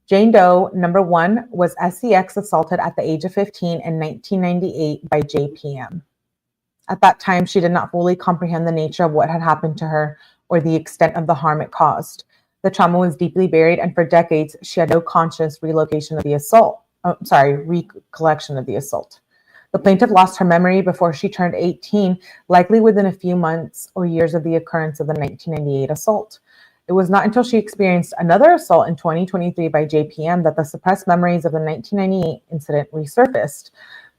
Jane Doe number 1 was sex assaulted at the age of 15 in 1998 by JPM. At that time, she did not fully comprehend the nature of what had happened to her or the extent of the harm it caused. The trauma was deeply buried, and for decades, she had no conscious recollection of the assault. The plaintiff lost her memory before she turned 18, likely within a few months or years of the occurrence of the 1998 assault. It was not until she experienced another assault in 2023 by JPM that the suppressed memories of the 1998 incident resurfaced.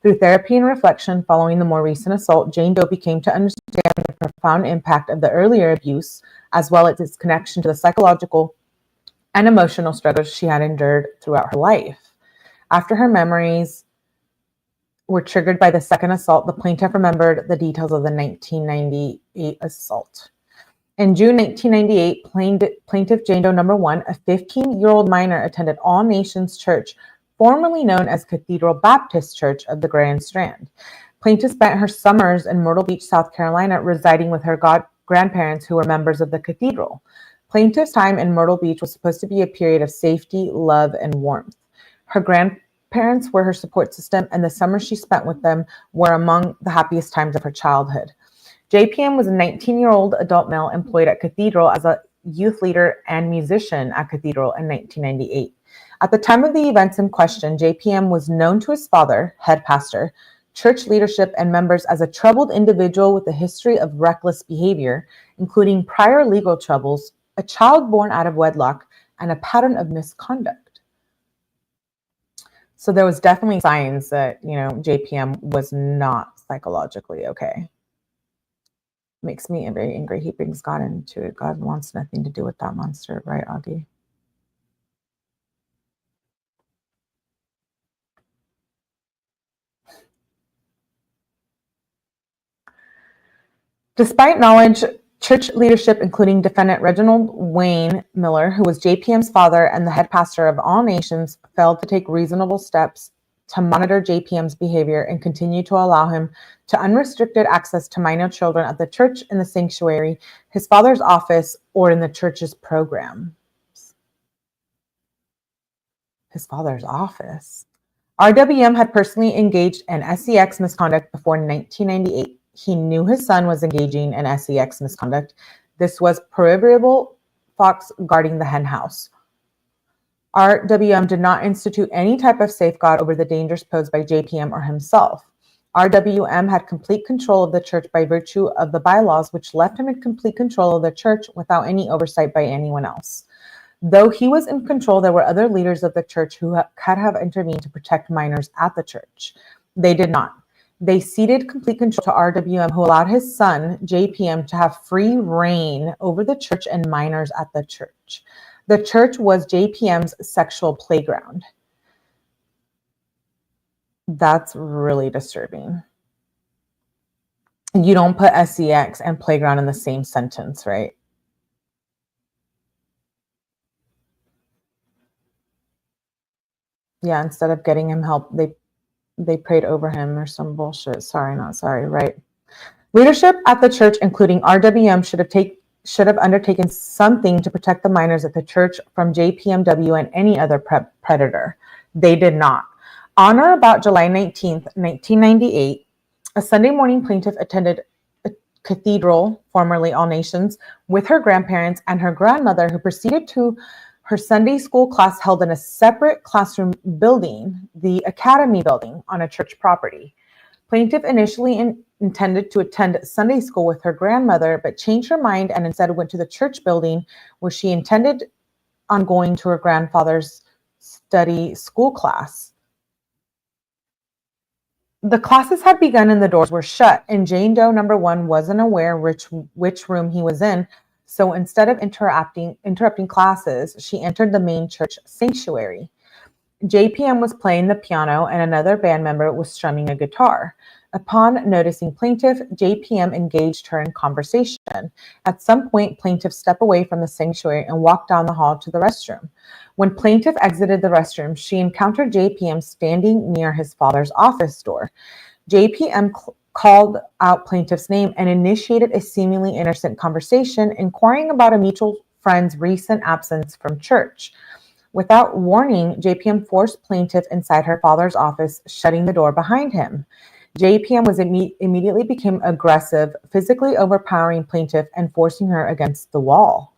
Through therapy and reflection following the more recent assault, Jane Doe became to understand the profound impact of the earlier abuse, as well as its connection to the psychological and emotional struggles she had endured throughout her life. After her memories were triggered by the second assault, the plaintiff remembered the details of the 1998 assault. In June 1998, plaintiff Jane Doe number 1, a 15-year-old minor, attended All Nations Church, formerly known as Cathedral Baptist Church of the Grand Strand. Plaintiff spent her summers in Myrtle Beach, South Carolina, residing with her grandparents who were members of the cathedral. Plaintiff's time in Myrtle Beach was supposed to be a period of safety, love, and warmth. Her grandparents were her support system, and the summers she spent with them were among the happiest times of her childhood. JPM was a 19-year-old adult male employed at Cathedral as a youth leader and musician at Cathedral in 1998. At the time of the events in question, JPM was known to his father, head pastor, church leadership, and members as a troubled individual with a history of reckless behavior, including prior legal troubles, a child born out of wedlock, and a pattern of misconduct. So there was definitely signs that, JPM was not psychologically okay. Makes me very angry. He brings God into it. God wants nothing to do with that monster, right, Augie? Despite knowledge, church leadership, including defendant Reginald Wayne Miller, who was JPM's father and the head pastor of All Nations, failed to take reasonable steps to monitor JPM's behavior and continue to allow him to unrestricted access to minor children at the church, in the sanctuary, his father's office, or in the church's programs. His father's office. RWM had personally engaged in sex misconduct before 1998. He knew his son was engaging in sex misconduct. This was proverbial fox guarding the hen house. RWM did not institute any type of safeguard over the dangers posed by JPM or himself. RWM had complete control of the church by virtue of the bylaws, which left him in complete control of the church without any oversight by anyone else. Though he was in control, there were other leaders of the church who could have intervened to protect minors at the church. They did not. They ceded complete control to RWM, who allowed his son, JPM, to have free reign over the church and minors at the church. The church was JPM's sexual playground. That's really disturbing. You don't put sex and playground in the same sentence, right? Yeah, instead of getting him help, they prayed over him or some bullshit. Sorry, not sorry, right? Leadership at the church, including RWM, should have undertaken something to protect the minors at the church from JPMW and any other predator. They did not. On or about July 19th, 1998, a Sunday morning plaintiff attended a cathedral, formerly All Nations, with her grandparents and her grandmother, who proceeded to her Sunday school class held in a separate classroom building, the Academy building, on a church property. Plaintiff initially intended to attend Sunday school with her grandmother, but changed her mind and instead went to the church building where she intended on going to her grandfather's study school class. The classes had begun and the doors were shut, and Jane Doe number 1 wasn't aware which room he was in, so instead of interrupting classes, she entered the main church sanctuary. JPM was playing the piano and another band member was strumming a guitar. Upon noticing plaintiff, JPM engaged her in conversation. At some point, plaintiff stepped away from the sanctuary and walked down the hall to the restroom. When plaintiff exited the restroom, she encountered JPM standing near his father's office door. JPM called out plaintiff's name and initiated a seemingly innocent conversation, inquiring about a mutual friend's recent absence from church. Without warning, JPM forced plaintiff inside her father's office, shutting the door behind him. JPM immediately became aggressive, physically overpowering plaintiff and forcing her against the wall.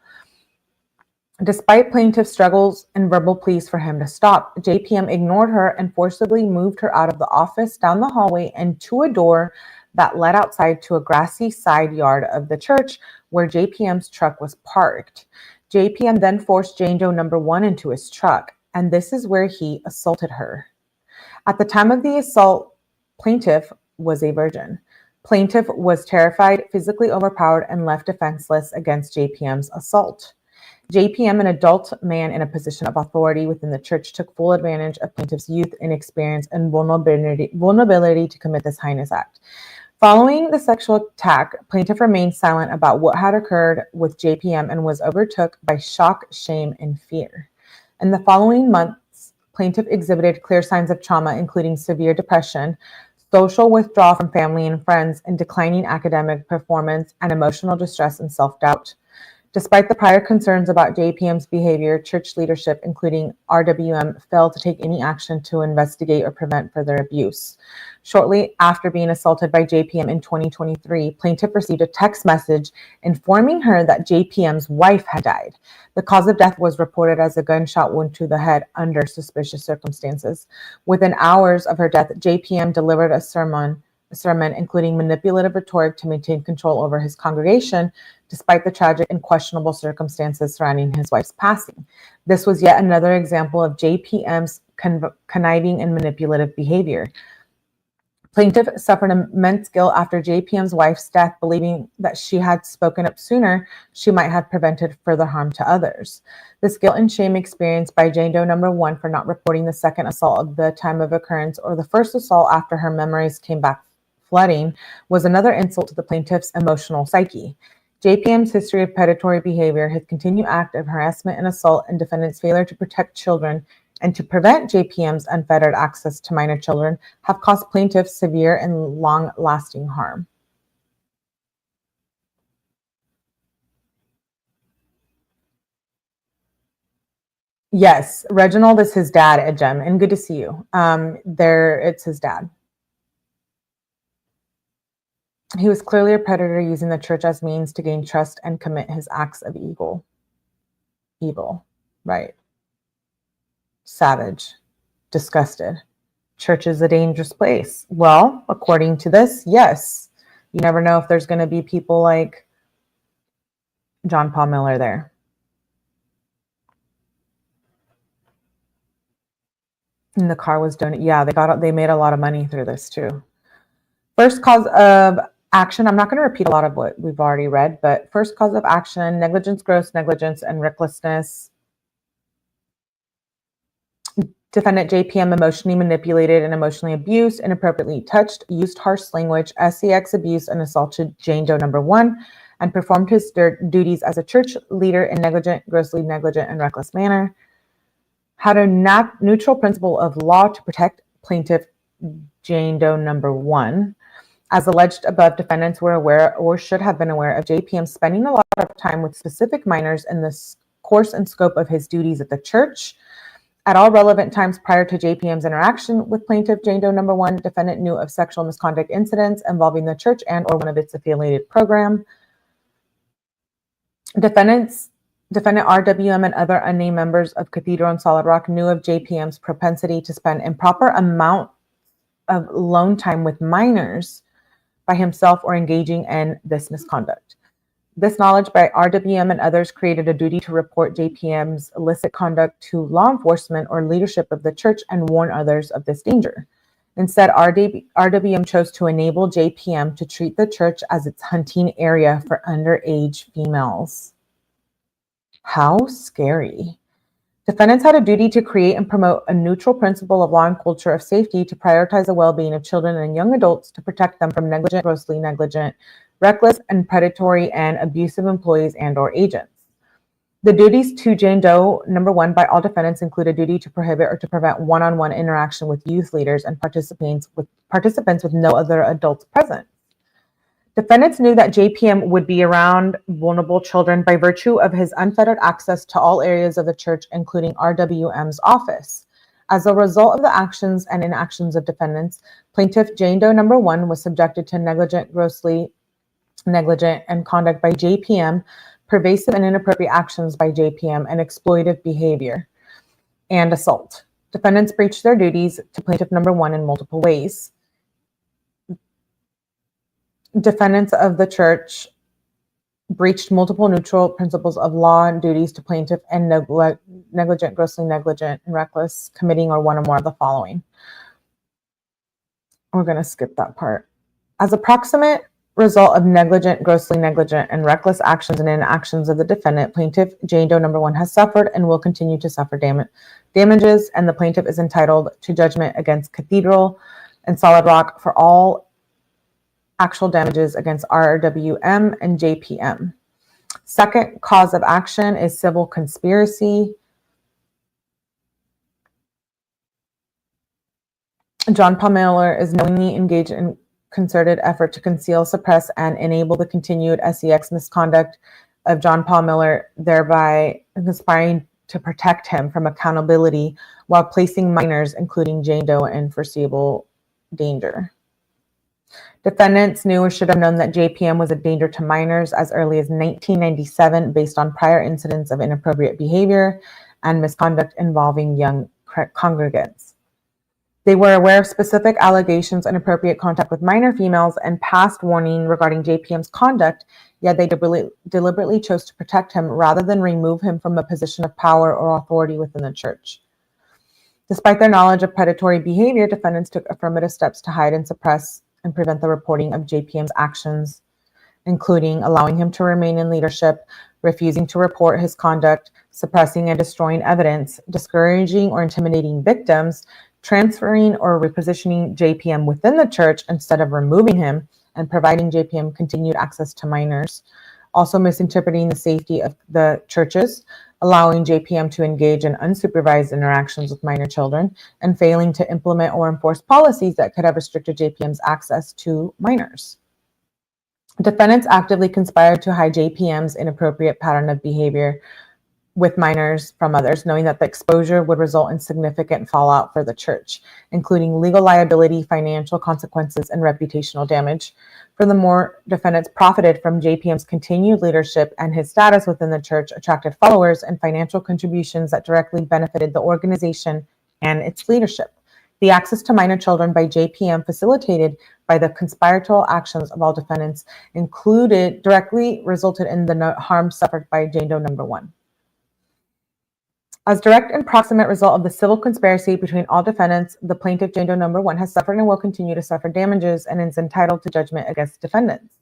Despite plaintiff's struggles and verbal pleas for him to stop, JPM ignored her and forcibly moved her out of the office, down the hallway, and to a door that led outside to a grassy side yard of the church where JPM's truck was parked. JPM then forced Jane Doe number 1 into his truck, and this is where he assaulted her. At the time of the assault, plaintiff was a virgin. Plaintiff was terrified, physically overpowered, and left defenseless against JPM's assault. JPM, an adult man in a position of authority within the church, took full advantage of plaintiff's youth, inexperience, and vulnerability to commit this heinous act. Following the sexual attack, plaintiff remained silent about what had occurred with JPM and was overtook by shock, shame, and fear. In the following months, plaintiff exhibited clear signs of trauma, including severe depression, social withdrawal from family and friends, and declining academic performance, and emotional distress and self-doubt. Despite the prior concerns about JPM's behavior, church leadership, including RWM, failed to take any action to investigate or prevent further abuse. Shortly after being assaulted by JPM in 2023, plaintiff received a text message informing her that JPM's wife had died. The cause of death was reported as a gunshot wound to the head under suspicious circumstances. Within hours of her death, JPM delivered a sermon including manipulative rhetoric to maintain control over his congregation, despite the tragic and questionable circumstances surrounding his wife's passing. This was yet another example of JPM's conniving and manipulative behavior. Plaintiff suffered immense guilt after JPM's wife's death, believing that she had spoken up sooner, she might have prevented further harm to others. This guilt and shame experienced by Jane Doe number 1 for not reporting the second assault of the time of occurrence or the first assault after her memories came back flooding was another insult to the plaintiff's emotional psyche. JPM's history of predatory behavior, his continued act of harassment and assault, and defendant's failure to protect children and to prevent JPM's unfettered access to minor children have caused plaintiffs severe and long-lasting harm. Yes, Reginald is his dad at Gem, and good to see you. It's his dad. He was clearly a predator using the church as means to gain trust and commit his acts of evil. Evil, right. Savage, disgusted. Church is a dangerous place. Well, according to this, yes. You never know if there's going to be people like John Paul Miller there. And the car was donated. Yeah, they made a lot of money through this too. First cause of action. I'm not going to repeat a lot of what we've already read, but first cause of action: negligence, gross negligence, and recklessness. Defendant JPM emotionally manipulated and emotionally abused, inappropriately touched, used harsh language, sex abuse, and assaulted Jane Doe number 1, and performed his duties as a church leader in negligent, grossly negligent, and reckless manner. Had a neutral principle of law to protect plaintiff Jane Doe number 1. As alleged above, defendants were aware or should have been aware of JPM spending a lot of time with specific minors in the course and scope of his duties at the church. At all relevant times prior to JPM's interaction with plaintiff Jane Doe number 1, defendant knew of sexual misconduct incidents involving the church and or one of its affiliated program. Defendant RWM and other unnamed members of Cathedral and Solid Rock knew of JPM's propensity to spend improper amount of alone time with minors by himself or engaging in this misconduct. This knowledge by RWM and others created a duty to report JPM's illicit conduct to law enforcement or leadership of the church and warn others of this danger. Instead, RWM chose to enable JPM to treat the church as its hunting area for underage females. How scary. Defendants had a duty to create and promote a neutral principle of law and culture of safety to prioritize the well-being of children and young adults to protect them from negligent, grossly negligent, reckless and predatory and abusive employees and or agents. The duties to Jane Doe number 1 by all defendants include a duty to prohibit or to prevent one-on-one interaction with youth leaders and participants with no other adults present. Defendants knew that JPM would be around vulnerable children by virtue of his unfettered access to all areas of the church, including RWM's office. As a result of the actions and inactions of defendants, plaintiff Jane Doe number 1 was subjected to negligent, grossly negligent, and conduct by JPM, pervasive and inappropriate actions by JPM, and exploitative behavior and assault. Defendants breached their duties to plaintiff number 1 in multiple ways. Defendants of the church breached multiple neutral principles of law and duties to plaintiff and negligent, grossly negligent, and reckless, committing or one or more of the following. We're going to skip that part. As a proximate result of negligent, grossly negligent, and reckless actions and inactions of the defendant, plaintiff Jane Doe number 1 has suffered and will continue to suffer damages, and the plaintiff is entitled to judgment against Cathedral and Solid Rock for all actual damages against RWM and JPM. Second cause of action is civil conspiracy. John Paul Miller is knowingly engaged in concerted effort to conceal, suppress, and enable the continued sex misconduct of John Paul Miller, thereby conspiring to protect him from accountability while placing minors, including Jane Doe, in foreseeable danger. Defendants knew or should have known that JPM was a danger to minors as early as 1997 based on prior incidents of inappropriate behavior and misconduct involving young congregants. They were aware of specific allegations of inappropriate contact with minor females and past warning regarding JPM's conduct, yet they deliberately chose to protect him rather than remove him from a position of power or authority within the church. Despite their knowledge of predatory behavior, defendants took affirmative steps to hide and suppress and prevent the reporting of JPM's actions, including allowing him to remain in leadership, refusing to report his conduct, suppressing and destroying evidence, discouraging or intimidating victims, transferring or repositioning JPM within the church instead of removing him, and providing JPM continued access to minors, also misinterpreting the safety of the churches, allowing JPM to engage in unsupervised interactions with minor children, and failing to implement or enforce policies that could have restricted JPM's access to minors. Defendants actively conspired to hide JPM's inappropriate pattern of behavior with minors from others, knowing that the exposure would result in significant fallout for the church, including legal liability, financial consequences, and reputational damage. Furthermore, defendants profited from JPM's continued leadership, and his status within the church attracted followers and financial contributions that directly benefited the organization and its leadership. The access to minor children by JPM, facilitated by the conspiratorial actions of all defendants, directly resulted in the harm suffered by Jane Doe number 1. As direct and proximate result of the civil conspiracy between all defendants, the plaintiff Jane Doe number 1 has suffered and will continue to suffer damages and is entitled to judgment against defendants.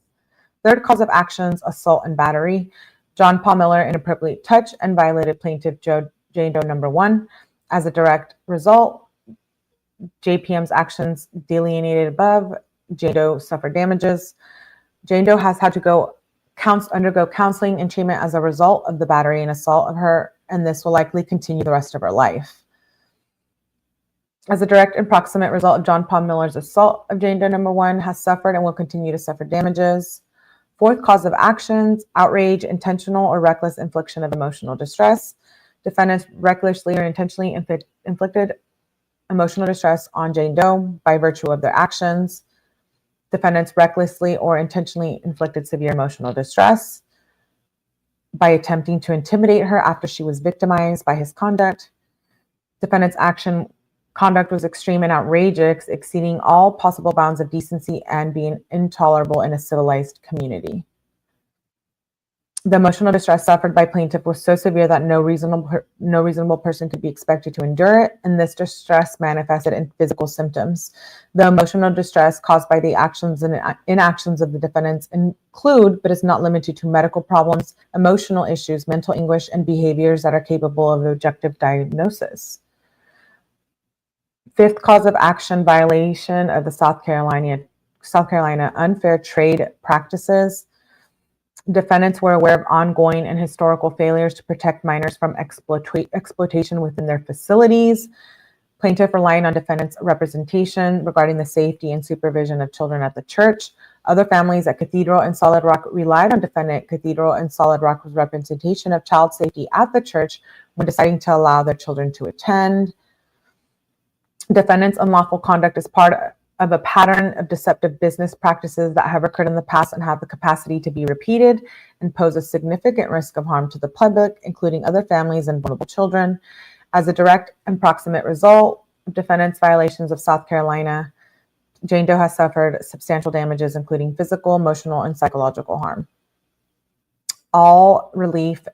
Third cause of actions, assault and battery. John Paul Miller inappropriately touched and violated plaintiff Jane Doe number 1. As a direct result, JPM's actions delineated above, Jane Doe suffered damages. Jane Doe has had to undergo counseling and treatment as a result of the battery and assault of her, and this will likely continue the rest of her life. As a direct and proximate result of John Paul Miller's assault of Jane Doe number 1, has suffered and will continue to suffer damages. Fourth cause of actions, outrage, intentional or reckless infliction of emotional distress. Defendants recklessly or intentionally inflicted emotional distress on Jane Doe by virtue of their actions. Defendants recklessly or intentionally inflicted severe emotional distress by attempting to intimidate her after she was victimized by his conduct. Defendant's conduct was extreme and outrageous, exceeding all possible bounds of decency and being intolerable in a civilized community. The emotional distress suffered by plaintiff was so severe that no reasonable person could be expected to endure it, and this distress manifested in physical symptoms. The emotional distress caused by the actions and inactions of the defendants include, but is not limited to, medical problems, emotional issues, mental anguish, and behaviors that are capable of objective diagnosis. Fifth cause of action, violation of the South Carolina unfair trade practices. Defendants were aware of ongoing and historical failures to protect minors from exploitation within their facilities. Plaintiff relying on defendants' representation regarding the safety and supervision of children at the church. Other families at Cathedral and Solid Rock relied on defendant Cathedral and Solid Rock's representation of child safety at the church when deciding to allow their children to attend. Defendants' unlawful conduct is part of a pattern of deceptive business practices that have occurred in the past and have the capacity to be repeated and pose a significant risk of harm to the public, including other families and vulnerable children. As a direct and proximate result of defendants' violations of South Carolina, Jane Doe has suffered substantial damages, including physical, emotional, and psychological harm. All relief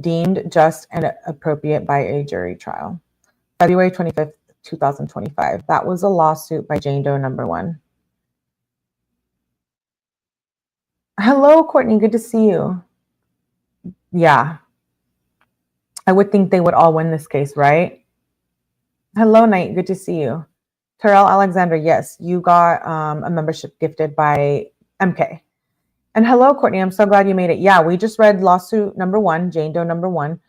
deemed just and appropriate by a jury trial. February 25th, 2025. That was a lawsuit by Jane Doe number 1. Hello, Courtney. Good to see you. Yeah. I would think they would all win this case, right? Hello, Knight. Good to see you. Terrell Alexander. Yes, you got a membership gifted by MK. And hello, Courtney. I'm so glad you made it. Yeah, we just read lawsuit number 1, Jane Doe number 1,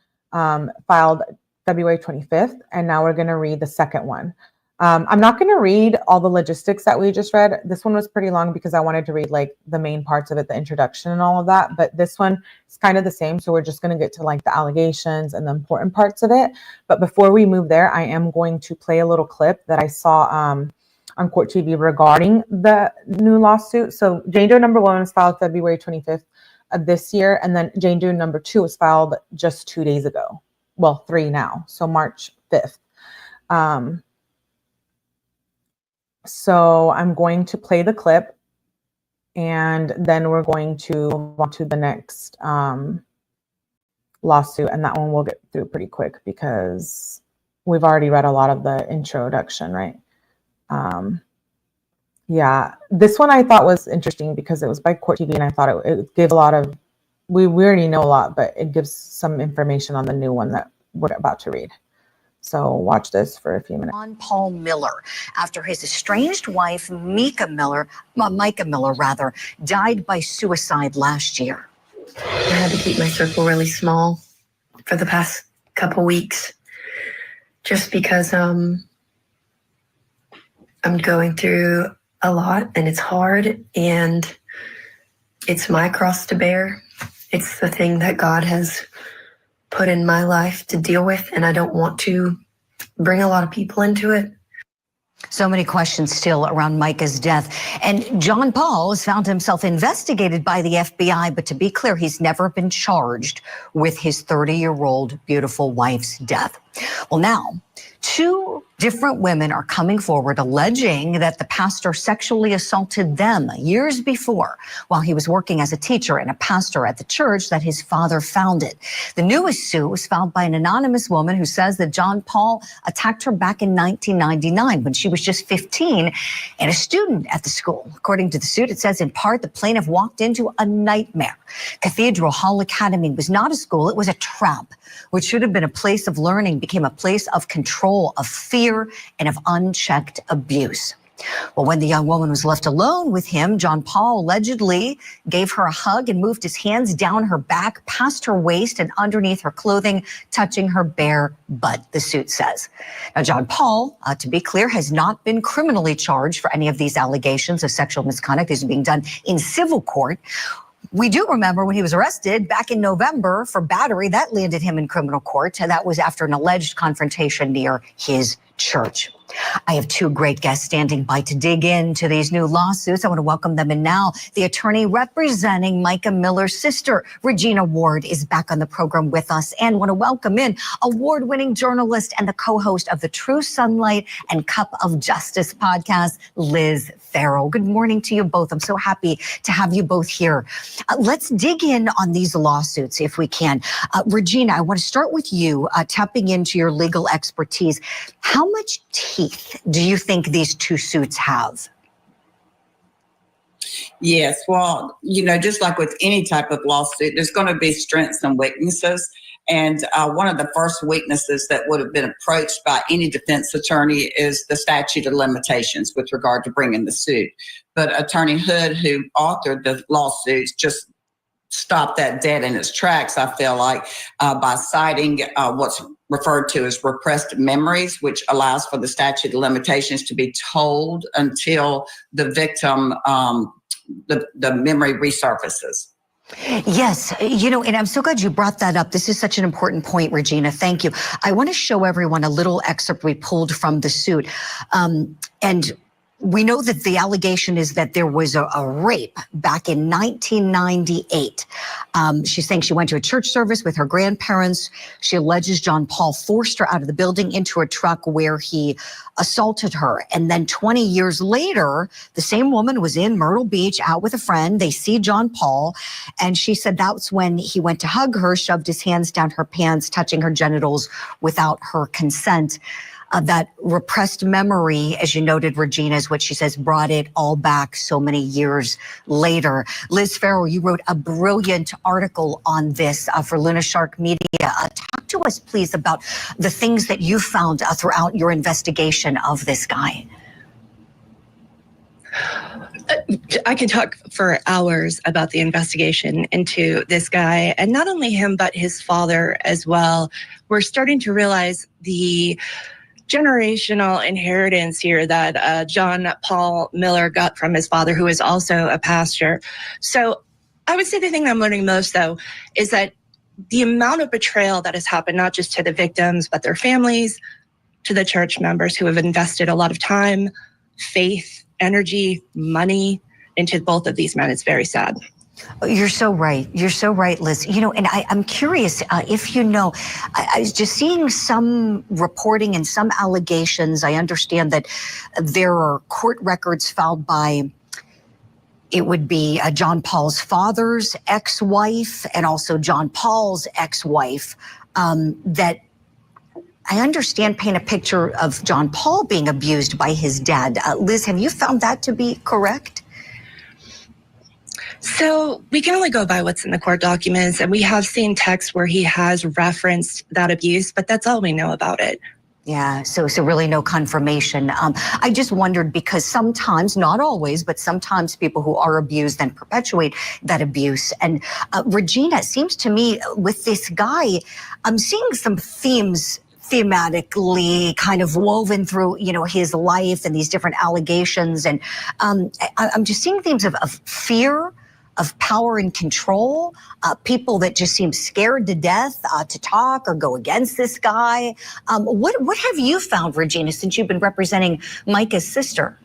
filed February 25th, and now we're going to read the second one. I'm not going to read all the logistics that we just read. This one was pretty long because I wanted to read like the main parts of it, the introduction and all of that, but this one is kind of the same. So we're just going to get to like the allegations and the important parts of it. But before we move there, I am going to play a little clip that I saw on Court TV regarding the new lawsuit. So Jane Doe number 1 was filed February 25th of this year, and then Jane Doe number 2 was filed just 2 days ago. Well, 3 now, so March 5th. So I'm going to play the clip, and then we're going to move on to the next lawsuit, and that one we'll get through pretty quick because we've already read a lot of the introduction, right? Yeah, this one I thought was interesting because it was by Court TV, and I thought it gave a lot of, we already know a lot, but it gives some information on the new one that we're about to read. So watch this for a few minutes. John Paul Miller, after his estranged wife, Mica Miller, died by suicide last year. I had to keep my circle really small for the past couple weeks, just because I'm going through a lot and it's hard, and it's my cross to bear. It's the thing that God has put in my life to deal with, and I don't want to bring a lot of people into it. So many questions still around Mica's death. And John Paul has found himself investigated by the FBI, but to be clear, he's never been charged with his 30-year-old beautiful wife's death. Well, now, two different women are coming forward alleging that the pastor sexually assaulted them years before while he was working as a teacher and a pastor at the church that his father founded. The newest suit was filed by an anonymous woman who says that John Paul attacked her back in 1999 when she was just 15 and a student at the school. According to the suit, it says in part the plaintiff walked into a nightmare. Cathedral Hall Academy was not a school, it was a trap, which should have been a place of learning, became a place of control, of fear, and of unchecked abuse. Well, when the young woman was left alone with him, John Paul allegedly gave her a hug and moved his hands down her back, past her waist and underneath her clothing, touching her bare butt, the suit says. Now, John Paul, to be clear, has not been criminally charged for any of these allegations of sexual misconduct. This is being done in civil court. We do remember when he was arrested back in November for battery, that landed him in criminal court, and that was after an alleged confrontation near his church. I have two great guests standing by to dig into these new lawsuits. I want to welcome them in now. The attorney representing Mica Miller's sister, Regina Ward, is back on the program with us, and want to welcome in award-winning journalist and the co-host of the True Sunlight and Cup of Justice podcast, Liz Farrell. Good morning to you both. I'm so happy to have you both here. Let's dig in on these lawsuits if we can. Regina, I want to start with you, tapping into your legal expertise. How much teeth do you think these two suits have? Yes, well, just like with any type of lawsuit, there's going to be strengths and weaknesses. And one of the first weaknesses that would have been approached by any defense attorney is the statute of limitations with regard to bringing the suit. But Attorney Hood, who authored the lawsuits, just stopped that dead in its tracks, I feel like, by citing what's referred to as repressed memories, which allows for the statute of limitations to be told until the victim, the memory resurfaces. Yes, and I'm so glad you brought that up. This is such an important point, Regina. Thank you. I want to show everyone a little excerpt we pulled from the suit. And we know that the allegation is that there was a rape back in 1998. She's saying she went to a church service with her grandparents. She alleges John Paul forced her out of the building into a truck where he assaulted her. And then 20 years later, the same woman was in Myrtle Beach out with a friend. They see John Paul, and she said that's when he went to hug her, shoved his hands down her pants, touching her genitals without her consent. That repressed memory, as you noted, Regina, is what she says brought it all back so many years later. Liz Farrell, you wrote a brilliant article on this for Luna Shark Media. Talk to us, please, about the things that you found throughout your investigation of this guy. I could talk for hours about the investigation into this guy, and not only him, but his father as well. We're starting to realize the generational inheritance here that John Paul Miller got from his father, who is also a pastor. So I would say the thing I'm learning most, though, is that the amount of betrayal that has happened, not just to the victims, but their families, to the church members who have invested a lot of time, faith, energy, money into both of these men, is very sad. You're so right. You're so right, Liz. And I'm curious if I was just seeing some reporting and some allegations. I understand that there are court records filed by, it would be John Paul's father's ex-wife and also John Paul's ex-wife that I understand paint a picture of John Paul being abused by his dad. Liz, have you found that to be correct? So we can only go by what's in the court documents, and we have seen texts where he has referenced that abuse, but that's all we know about it. Yeah, so really no confirmation. I just wondered because sometimes, not always, but sometimes people who are abused then perpetuate that abuse. And Regina, it seems to me with this guy, I'm seeing some themes thematically kind of woven through, his life and these different allegations. And I'm just seeing themes of fear, of power and control, people that just seem scared to death to talk or go against this guy. What have you found, Regina, since you've been representing Mica's sister?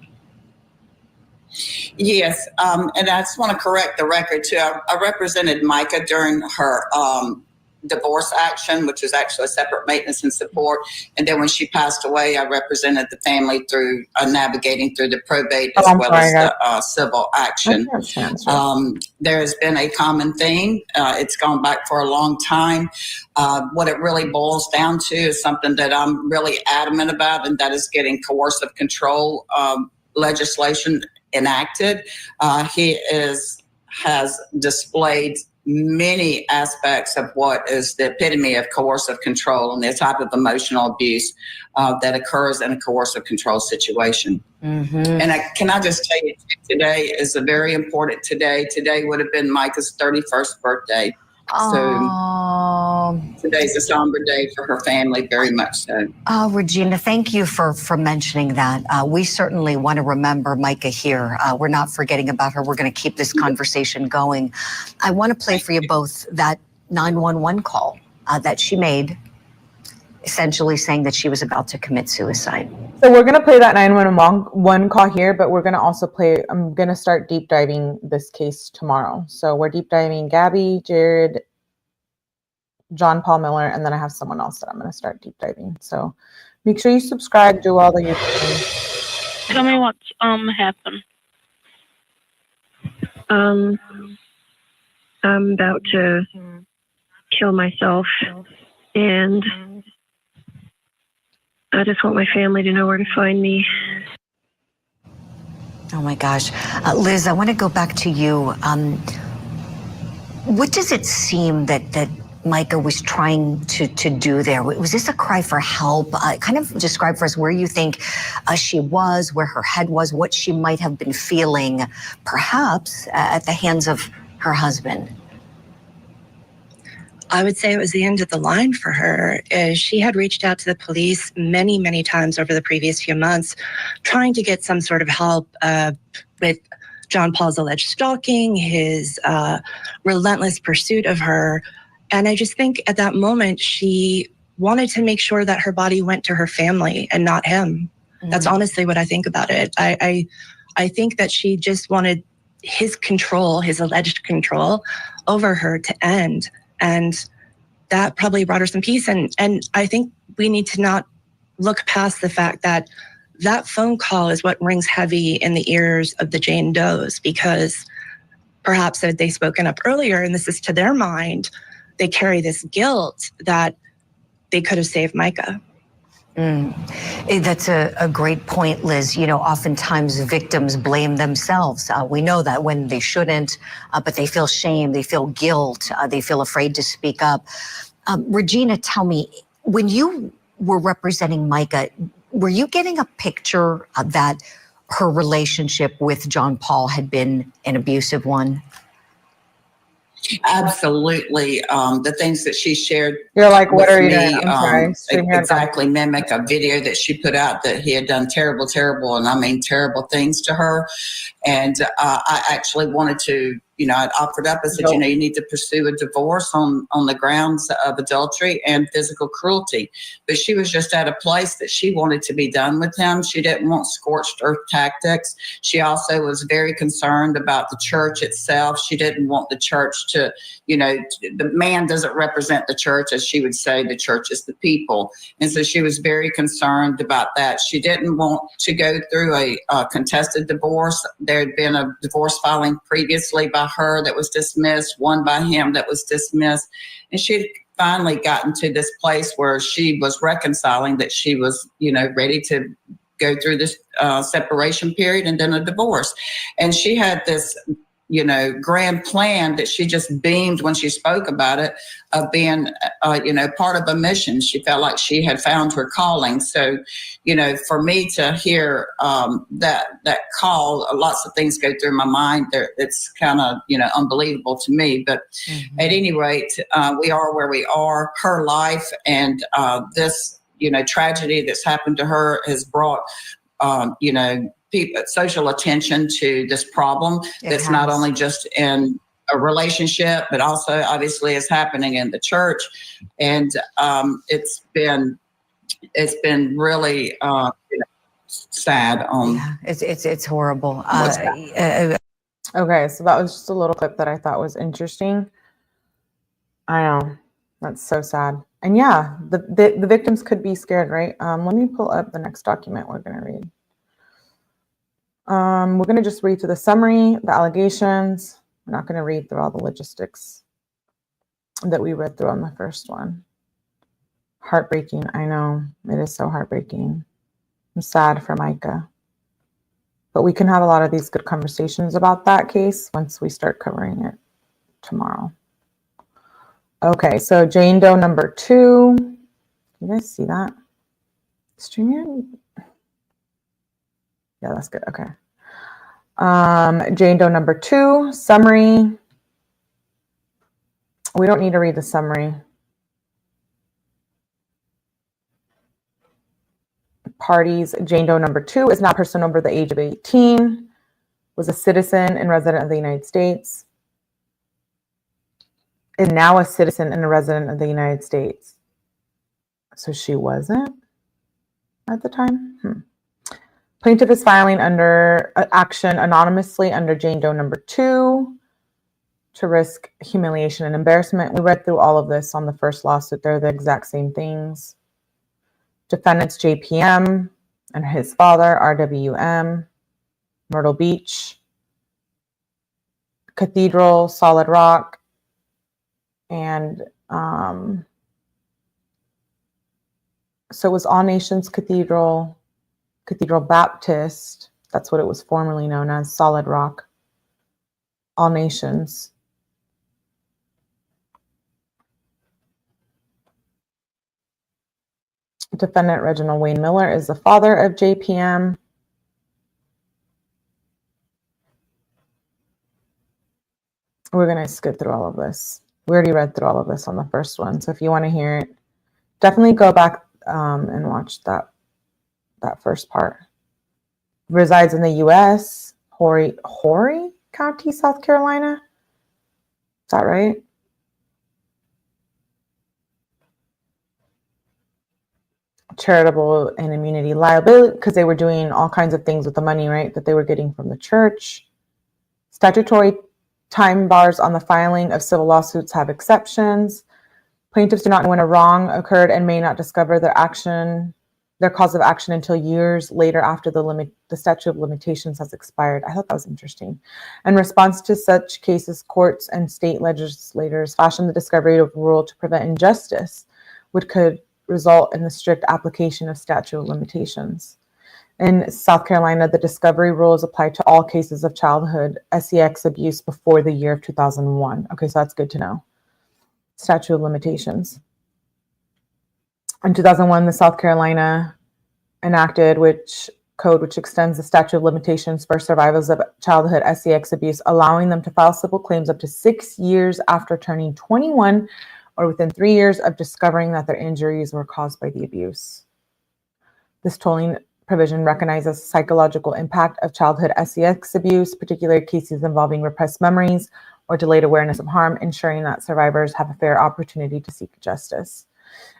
Yes, and I just want to correct the record too. I represented Mica during her divorce action, which is actually a separate maintenance and support. And then when she passed away, I represented the family through navigating through the probate as well as the civil action. There has been a common theme. It's gone back for a long time. What it really boils down to is something that I'm really adamant about, and that is getting coercive control legislation enacted. He has displayed many aspects of what is the epitome of coercive control and the type of emotional abuse that occurs in a coercive control situation. And can I just tell you, today is a very important today. Today would have been Mica's 31st birthday. So today's a somber day for her family, very much so. Oh, Regina, thank you for mentioning that. We certainly want to remember Mica here. We're not forgetting about her. We're going to keep this conversation going. I want to play for you both that 911 call that she made, essentially saying that she was about to commit suicide. So we're going to play that 911 call here, but we're going to also play, I'm going to start deep diving this case tomorrow. So we're deep diving Gabby, Jared, John Paul Miller, and then I have someone else that I'm going to start deep diving. So make sure you subscribe, do all the YouTube. Tell me what's happened. I'm about to kill myself, and I just want my family to know where to find me. Oh my gosh. Liz, I want to go back to you. What does it seem that Mica was trying to do there? Was this a cry for help? Kind of describe for us where you think she was, where her head was, what she might have been feeling, perhaps at the hands of her husband. I would say it was the end of the line for her. She had reached out to the police many, many times over the previous few months, trying to get some sort of help with John Paul's alleged stalking, his relentless pursuit of her. And I just think at that moment, she wanted to make sure that her body went to her family and not him. That's honestly what I think about it. I think that she just wanted his control, his alleged control over her to end. And that probably brought her some peace. And I think we need to not look past the fact that that phone call is what rings heavy in the ears of the Jane Does, because perhaps had they spoken up earlier, and this is to their mind, they carry this guilt that they could have saved Mica. That's a great point, Liz. You know, oftentimes victims blame themselves. We know that when they shouldn't, but they feel shame, they feel guilt, they feel afraid to speak up. Regina, tell me, when you were representing Mica, were you getting a picture that her relationship with John Paul had been an abusive one? Absolutely. The things that she shared. You're like, what are you doing? I'm sorry. Exactly mimic a video that she put out that he had done terrible, and I mean terrible things to her. And I actually wanted to, I'd offered up. I said, you need to pursue a divorce on the grounds of adultery and physical cruelty. But she was just at a place that she wanted to be done with him. She didn't want scorched earth tactics. She also was very concerned about the church itself. She didn't want the church to, the man doesn't represent the church, as she would say, the church is the people. And so she was very concerned about that. She didn't want to go through a contested divorce. There had been a divorce filing previously by her that was dismissed, one by him that was dismissed. And she had finally gotten to this place where she was reconciling, that she was, ready to go through this separation period and then a divorce. And she had this, grand plan that she just beamed when she spoke about it, of being, part of a mission. She felt like she had found her calling. So, for me to hear that call, lots of things go through my mind. It's kind of, unbelievable to me. But at any rate, we are where we are. Her life and this, tragedy that's happened to her has brought, social attention to this problem that's not only just in a relationship, but also obviously is happening in the church. And it's been really sad. Yeah, it's horrible. Okay, so that was just a little clip that I thought was interesting. I know, that's so sad. And yeah, the victims could be scared, right? Let me pull up the next document we're going to read. We're going to just read through the summary, the allegations. We're not going to read through all the logistics that we read through on the first one. Heartbreaking. I know, it is so heartbreaking. I'm sad for Mica. But we can have a lot of these good conversations about that case once we start covering it tomorrow. Okay, so Jane Doe number 2. You guys see that? StreamYard? Yeah, that's good. Okay. Jane Doe number 2, summary. We don't need to read the summary. Parties. Jane Doe number 2 is not a person over the age of 18, was a citizen and resident of the United States, is now a citizen and a resident of the United States. So she wasn't at the time? Plaintiff is filing under action anonymously under Jane Doe number 2 to risk humiliation and embarrassment. We read through all of this on the first lawsuit. They're the exact same things. Defendants JPM and his father, RWM, Myrtle Beach, Cathedral, Solid Rock, and so it was All Nations Cathedral, Cathedral Baptist. That's what it was formerly known as, Solid Rock, All Nations. Defendant Reginald Wayne Miller is the father of JPM. We're going to skip through all of this. We already read through all of this on the first one. So if you want to hear it, definitely go back and watch that first part. Resides in the U.S., Horry County, South Carolina. Is that right? Charitable and immunity liability, because they were doing all kinds of things with the money, right, that they were getting from the church. Statutory time bars on the filing of civil lawsuits have exceptions. Plaintiffs do not know when a wrong occurred and may not discover their cause of action until years later after the statute of limitations has expired. I thought that was interesting. In response to such cases, courts and state legislators fashioned the discovery rule to prevent injustice, which could result in the strict application of statute of limitations. In South Carolina, the discovery rule is applied to all cases of childhood sex abuse before the year of 2001. Okay, so that's good to know. Statute of limitations. In 2001, the South Carolina enacted code which extends the statute of limitations for survivors of childhood sex abuse, allowing them to file civil claims up to 6 years after turning 21 or within 3 years of discovering that their injuries were caused by the abuse. This tolling provision recognizes the psychological impact of childhood sex abuse, particularly cases involving repressed memories or delayed awareness of harm, ensuring that survivors have a fair opportunity to seek justice.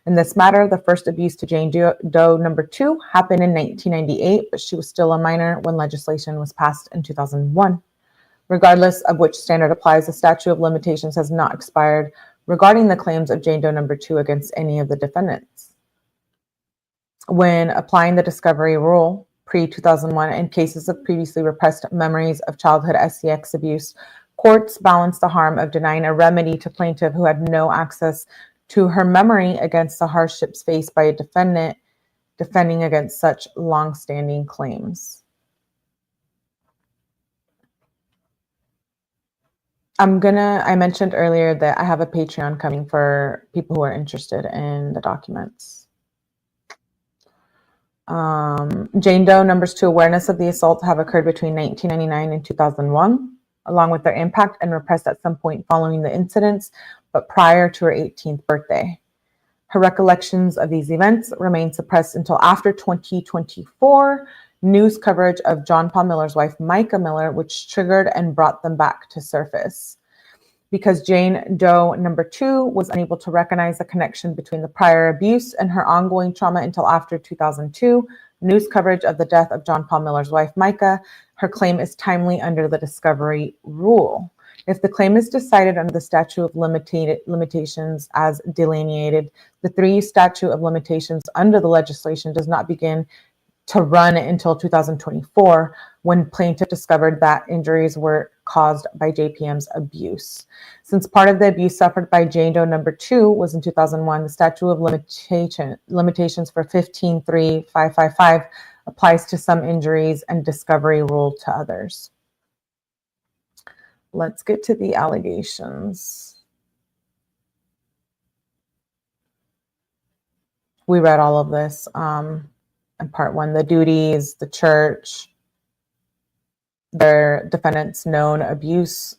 In this matter, the first abuse to Jane Doe number 2 happened in 1998, but she was still a minor when legislation was passed in 2001. Regardless of which standard applies, the statute of limitations has not expired regarding the claims of Jane Doe number 2 against any of the defendants. When applying the discovery rule pre-2001 in cases of previously repressed memories of childhood sex abuse, courts balanced the harm of denying a remedy to plaintiff who had no access to her memory against the hardships faced by a defendant defending against such long-standing claims. I mentioned earlier that I have a Patreon coming for people who are interested in the documents. Jane Doe numbers 2 awareness of the assault have occurred between 1999 and 2001, along with their impact and repressed at some point following the incidents, but prior to her 18th birthday. Her recollections of these events remain suppressed until after 2024 news coverage of John Paul Miller's wife, Mica Miller, which triggered and brought them back to surface. Because Jane Doe number 2 was unable to recognize the connection between the prior abuse and her ongoing trauma until after 2002 news coverage of the death of John Paul Miller's wife, Mica, her claim is timely under the discovery rule. If the claim is decided under the statute of limitations as delineated, the 3 statute of limitations under the legislation does not begin to run until 2024, when plaintiff discovered that injuries were caused by JPM's abuse. Since part of the abuse suffered by Jane Doe number 2 was in 2001, the statute of limitations for 15.3.555 applies to some injuries and discovery rule to others. Let's get to the allegations. We read all of this in part 1, the duties, the church, their defendants' known abuse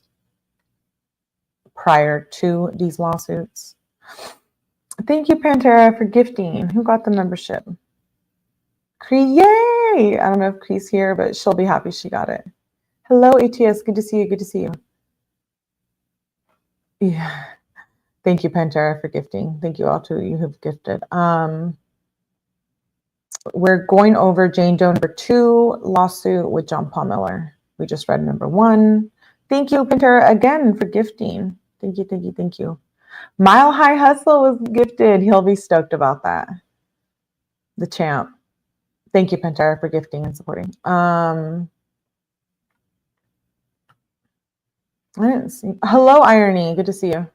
prior to these lawsuits. Thank you, Pantera, for gifting. Who got the membership? Cree, yay! I don't know if Cree's here, but she'll be happy she got it. Hello, ATS. Good to see you. Good to see you. Yeah. Thank you, Pantera, for gifting. Thank you all to you who've gifted. We're going over Jane Doe number 2 lawsuit with John Paul Miller. We just read number 1. Thank you, Pantera, again for gifting. Thank you, thank you, thank you. Mile High Hustle was gifted. He'll be stoked about that. The champ. Thank you, Pantera, for gifting and supporting. I didn't see. Hello, Irony. Good to see you.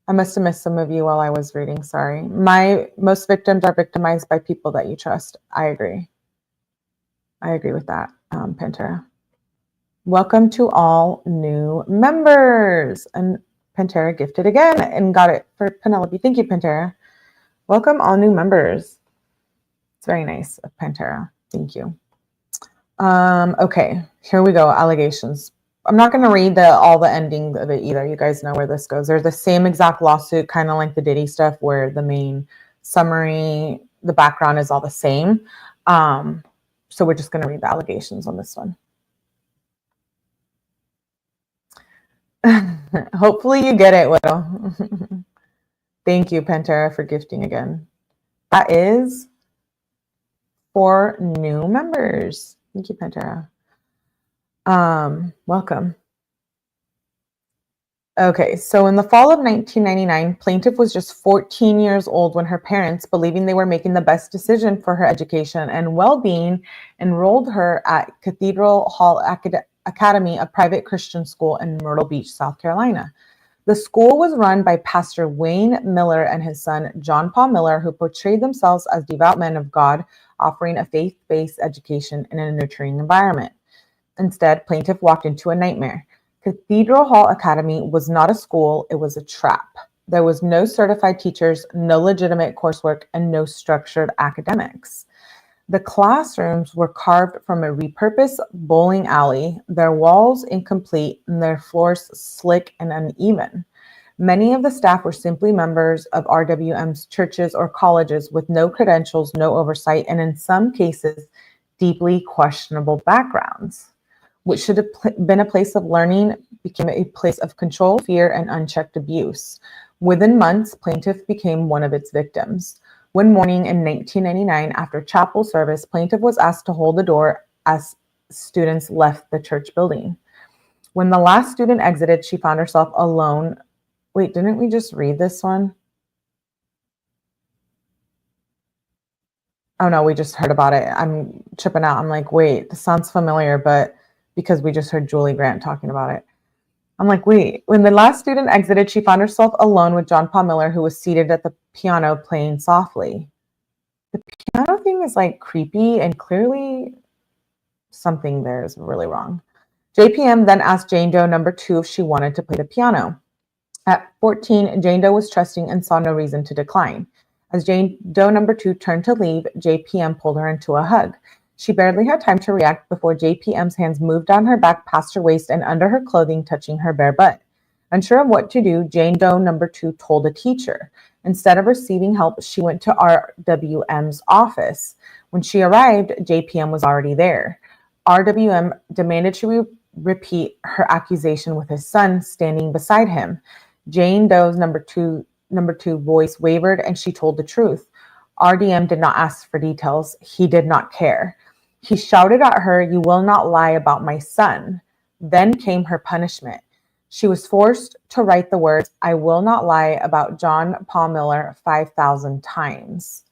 I must have missed some of you while I was reading. Sorry. Most victims are victimized by people that you trust. I agree. I agree with that, Pantera. Welcome to all new members. And Pantera gifted again and got it for Penelope. Thank you, Pantera. Welcome all new members. It's very nice of Pantera. Thank you. Okay, here we go. Allegations. I'm not going to read all the ending of it either. You guys know where this goes. They're the same exact lawsuit, kind of like the Diddy stuff, where the main summary, the background is all the same. So we're just going to read the allegations on this one. Hopefully you get it, Widow. Thank you, Pantera, for gifting again. That is for new members. Thank you, Pantera. Welcome. Okay, so in the fall of 1999, plaintiff was just 14 years old when her parents, believing they were making the best decision for her education and well-being, enrolled her at Cathedral Hall Academy, a private Christian school in Myrtle Beach, South Carolina. The school was run by Pastor Wayne Miller and his son, John Paul Miller, who portrayed themselves as devout men of God, offering a faith-based education in a nurturing environment. Instead, plaintiff walked into a nightmare. Cathedral Hall Academy was not a school, it was a trap. There was no certified teachers, no legitimate coursework, and no structured academics. The classrooms were carved from a repurposed bowling alley, their walls incomplete, and their floors slick and uneven. Many of the staff were simply members of RWM's churches or colleges with no credentials, no oversight, and in some cases, deeply questionable backgrounds. Which should have been a place of learning became a place of control, fear, and unchecked abuse. Within months, plaintiff became one of its victims. One morning in 1999, after chapel service, plaintiff was asked to hold the door as students left the church building. When the last student exited, she found herself alone. Wait, didn't we just read this one? Oh no, we just heard about it. I'm tripping out. I'm like, wait, this sounds familiar, but because we just heard Julie Grant talking about it. I'm like, wait, when the last student exited, she found herself alone with John Paul Miller, who was seated at the piano playing softly. The piano thing is like creepy and clearly something there is really wrong. JPM then asked Jane Doe number 2 if she wanted to play the piano. At 14, Jane Doe was trusting and saw no reason to decline. As Jane Doe number 2 turned to leave, JPM pulled her into a hug. She barely had time to react before JPM's hands moved down her back past her waist and under her clothing, touching her bare butt. Unsure of what to do, Jane Doe number 2 told a teacher. Instead of receiving help, she went to RWM's office. When she arrived, JPM was already there. RWM demanded she repeat her accusation with his son standing beside him. Jane Doe's number two voice wavered, and she told the truth. RDM did not ask for details. He did not care. He shouted at her, "You will not lie about my son." Then came her punishment. She was forced to write the words, "I will not lie about John Paul Miller," 5,000 times.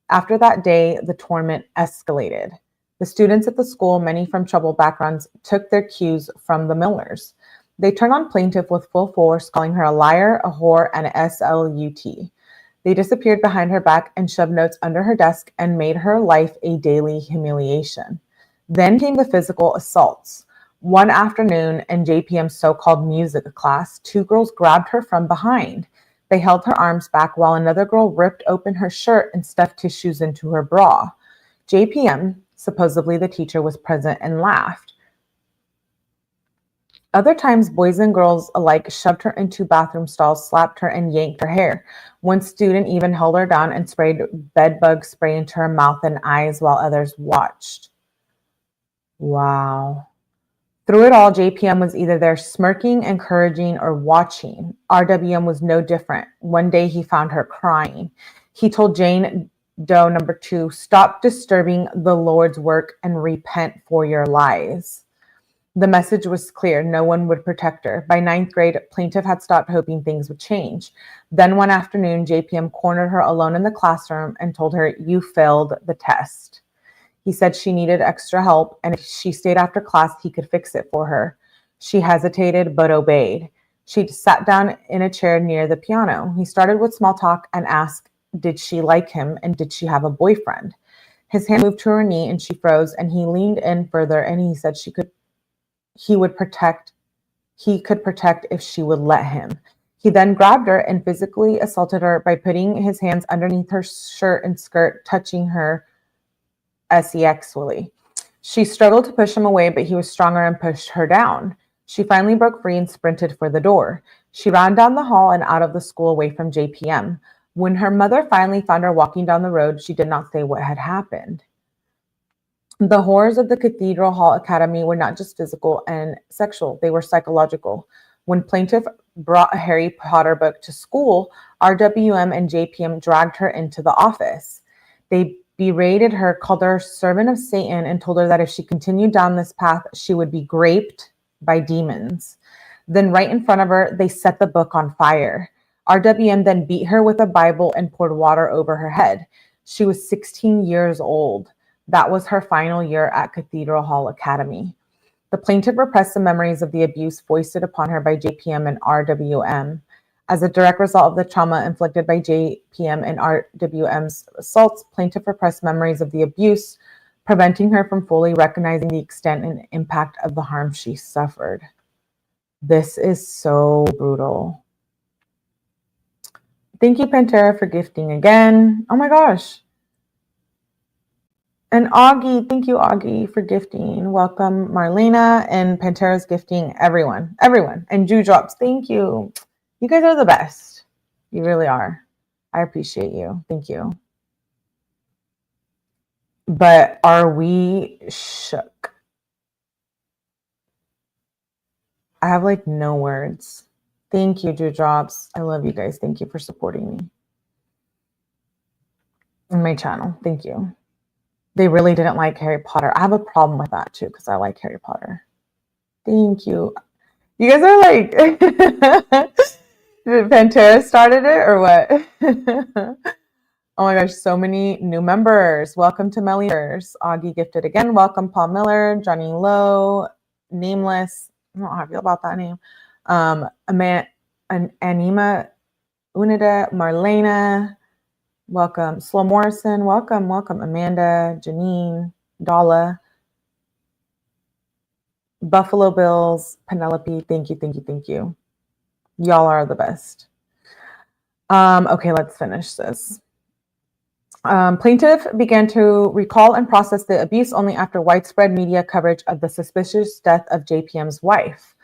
After that day, the torment escalated. The students at the school, many from troubled backgrounds, took their cues from the Millers. They turned on plaintiff with full force, calling her a liar, a whore, and a SLUT. They disappeared behind her back and shoved notes under her desk and made her life a daily humiliation. Then came the physical assaults. One afternoon in JPM's so-called music class, two girls grabbed her from behind. They held her arms back while another girl ripped open her shirt and stuffed tissues into her bra. JPM, supposedly the teacher, was present and laughed. Other times, boys and girls alike shoved her into bathroom stalls, slapped her, and yanked her hair. One student even held her down and sprayed bedbug spray into her mouth and eyes while others watched. Wow. Through it all, JPM was either there smirking, encouraging, or watching. RWM was no different. One day he found her crying. He told Jane Doe number 2, "Stop disturbing the Lord's work and repent for your lies." The message was clear. No one would protect her. By 9th grade, plaintiff had stopped hoping things would change. Then one afternoon, JPM cornered her alone in the classroom and told her, "You failed the test." He said she needed extra help, and if she stayed after class, he could fix it for her. She hesitated, but obeyed. She sat down in a chair near the piano. He started with small talk and asked, did she like him, and did she have a boyfriend? His hand moved to her knee, and she froze, and he leaned in further, and he said he could protect if she would let him. He then grabbed her and physically assaulted her by putting his hands underneath her shirt and skirt, touching her sexually. She struggled to push him away, but he was stronger and pushed her down. She finally broke free and sprinted for the door. She ran down the hall and out of the school away from JPM. When her mother finally found her walking down the road, she did not say what had happened. The horrors of the Cathedral Hall Academy were not just physical and sexual, they were psychological. When plaintiff brought a Harry Potter book to school, RWM and JPM dragged her into the office. They berated her, called her a servant of Satan, and told her that if she continued down this path, she would be raped by demons. Then right in front of her, they set the book on fire. RWM then beat her with a Bible and poured water over her head. She was 16 years old. That was her final year at Cathedral Hall Academy. The plaintiff repressed the memories of the abuse foisted upon her by JPM and RWM. As a direct result of the trauma inflicted by JPM and RWM's assaults, plaintiff repressed memories of the abuse, preventing her from fully recognizing the extent and impact of the harm she suffered. This is so brutal. Thank you, Pantera, for gifting again. Oh my gosh. And Augie, thank you, Augie, for gifting. Welcome, Marlena, and Pantera's gifting everyone. And Dewdrops, thank you. You guys are the best. You really are. I appreciate you. Thank you. But are we shook? I have like no words. Thank you, Dewdrops. I love you guys. Thank you for supporting me and my channel. Thank you. They really didn't like Harry Potter. I have a problem with that too, because I like Harry Potter. Thank you. You guys are like, did Pantera started it or what? Oh my gosh, so many new members. Welcome to Mellers. Augie gifted again. Welcome, Paul Miller, Johnny Lowe, Nameless. I don't know how I feel about that name. Anima Unida, Marlena. Welcome, Slow Morrison. Welcome, Amanda, Janine, Dala, Buffalo Bills, Penelope. Thank you. Y'all are the best. Okay, let's finish this. Plaintiff began to recall and process the abuse only after widespread media coverage of the suspicious death of JPM's wife.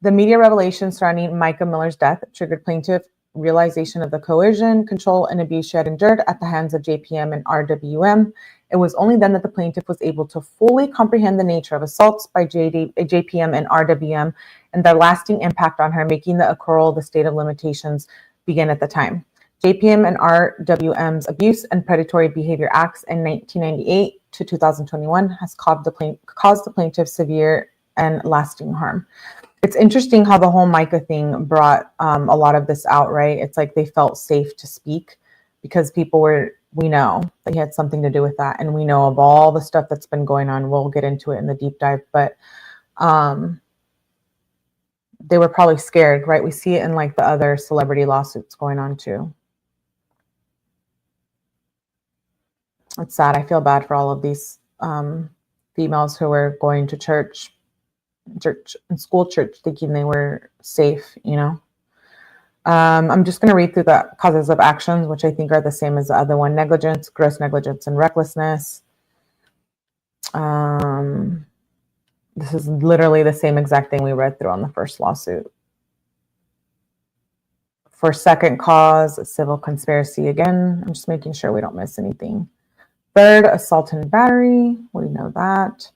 The media revelations surrounding Mica Miller's death triggered plaintiff realization of the coercion, control, and abuse she had endured at the hands of JPM and RWM It was only then that the plaintiff was able to fully comprehend the nature of assaults by JPM and RWM and their lasting impact on her, making the accrual of the state of limitations begin at the time. JPM and RWM's abuse and predatory behavior acts in 1998 to 2021 has caused the plaintiff severe and lasting harm. It's interesting how the whole Mica thing brought a lot of this out, right? It's like they felt safe to speak because we know that he had something to do with that. And we know of all the stuff that's been going on. We'll get into it in the deep dive, but they were probably scared, right? We see it in like the other celebrity lawsuits going on too. It's sad. I feel bad for all of these females who were going to church and school church thinking they were safe, you know. I'm just going to read through the causes of actions, which I think are the same as the other one: negligence, gross negligence, and recklessness. This is literally the same exact thing we read through on the first lawsuit. For second cause, civil conspiracy. Again, I'm just making sure we don't miss anything. Third, assault and battery. We know that.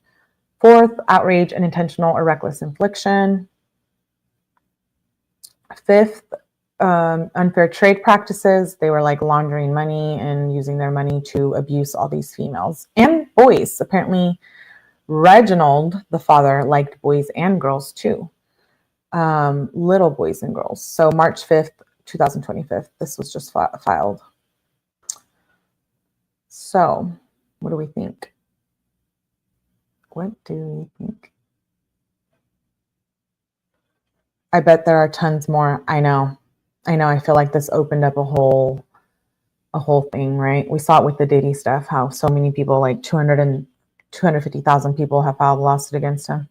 Fourth, outrage and intentional or reckless infliction. Fifth, unfair trade practices. They were like laundering money and using their money to abuse all these females and boys. Apparently, Reginald, the father, liked boys and girls too. Little boys and girls. So March 5th, 2025, this was just filed. So what do we think? What do we think? I bet there are tons more. I know. I feel like this opened up a whole thing, right? We saw it with the Diddy stuff, how so many people, like 250,000 people have filed a lawsuit against him.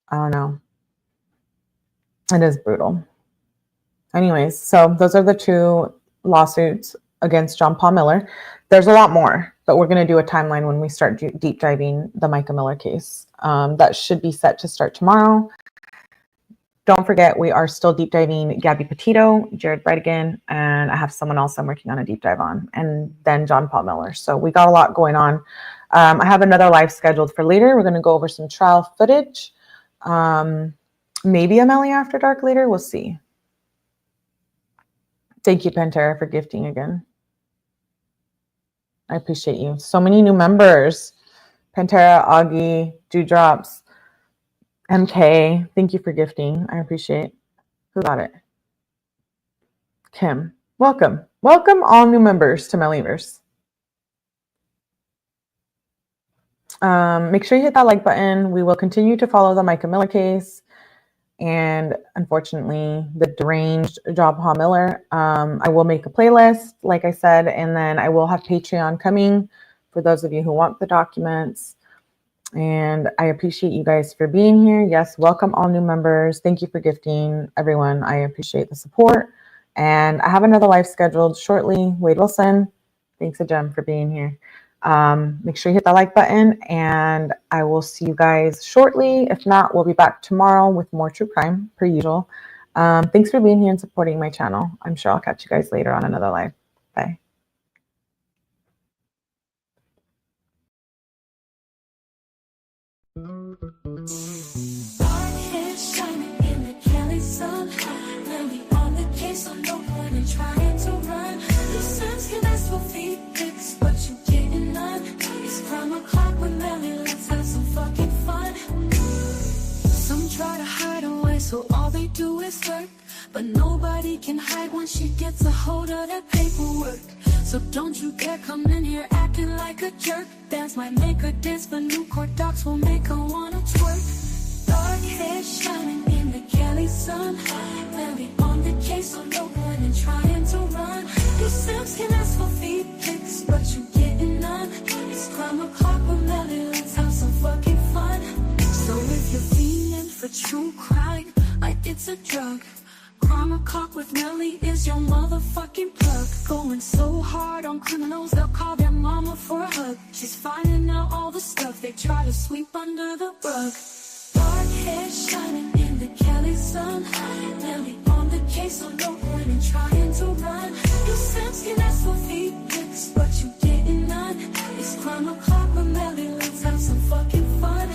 I don't know. It is brutal. Anyways, so those are the two lawsuits against John Paul Miller. There's a lot more, but we're going to do a timeline when we start deep diving the Mica Miller case. That should be set to start tomorrow. Don't forget, we are still deep diving 𝗟𝗶𝗸𝗲, 𝗟𝗲𝗃, and I have someone else I'm working on a deep dive on, and then John Paul Miller. So we got a lot going on. I have another live scheduled for later. We're going to go over some trial footage. Maybe a Melly After Dark later. We'll see. Thank you, Pantera, for gifting again. I appreciate you. So many new members. Pantera, Augie, Dewdrops, MK. Thank you for gifting. I appreciate. Who got it? Kim. Welcome. Welcome all new members to Mellyverse. Make sure you hit that like button. We will continue to follow the Mica Miller case. And unfortunately, the deranged John Paul Miller. I will make a playlist, like I said, and then I will have Patreon coming for those of you who want the documents. And I appreciate you guys for being here. Yes, welcome all new members. Thank you for gifting, everyone. I appreciate the support. And I have another live scheduled shortly. Wade Wilson, thanks a gem for being here. Make sure you hit that like button, and I will see you guys shortly. If not, we'll be back tomorrow with more true crime, per usual. Thanks for being here and supporting my channel. I'm sure I'll catch you guys later on another live. Bye. Try to hide away, so all they do is work. But nobody can hide once she gets a hold of that paperwork. So don't you dare come in here acting like a jerk. Dance might make her dance, but new court docs will make her wanna twerk. Dark hair shining in the Cali sun. Melly on the case, so no one and trying to run. You Sims can ask for feet pics, but you getting none. It's 𝗟𝗃 with Melly, let's have some fucking fun. So if you're feeling for true crime, like it's a drug, 𝗟𝗃 with Melly is your motherfucking plug. Going so hard on criminals, they'll call their mama for a hug. She's finding out all the stuff they try to sweep under the rug. Dark head shining in the Cali sun. Nelly on the case, so no point in trying to run. You Samson asked for feet pics, but you didn't none. It's crime o'clock with Melly, let's have some fucking fun.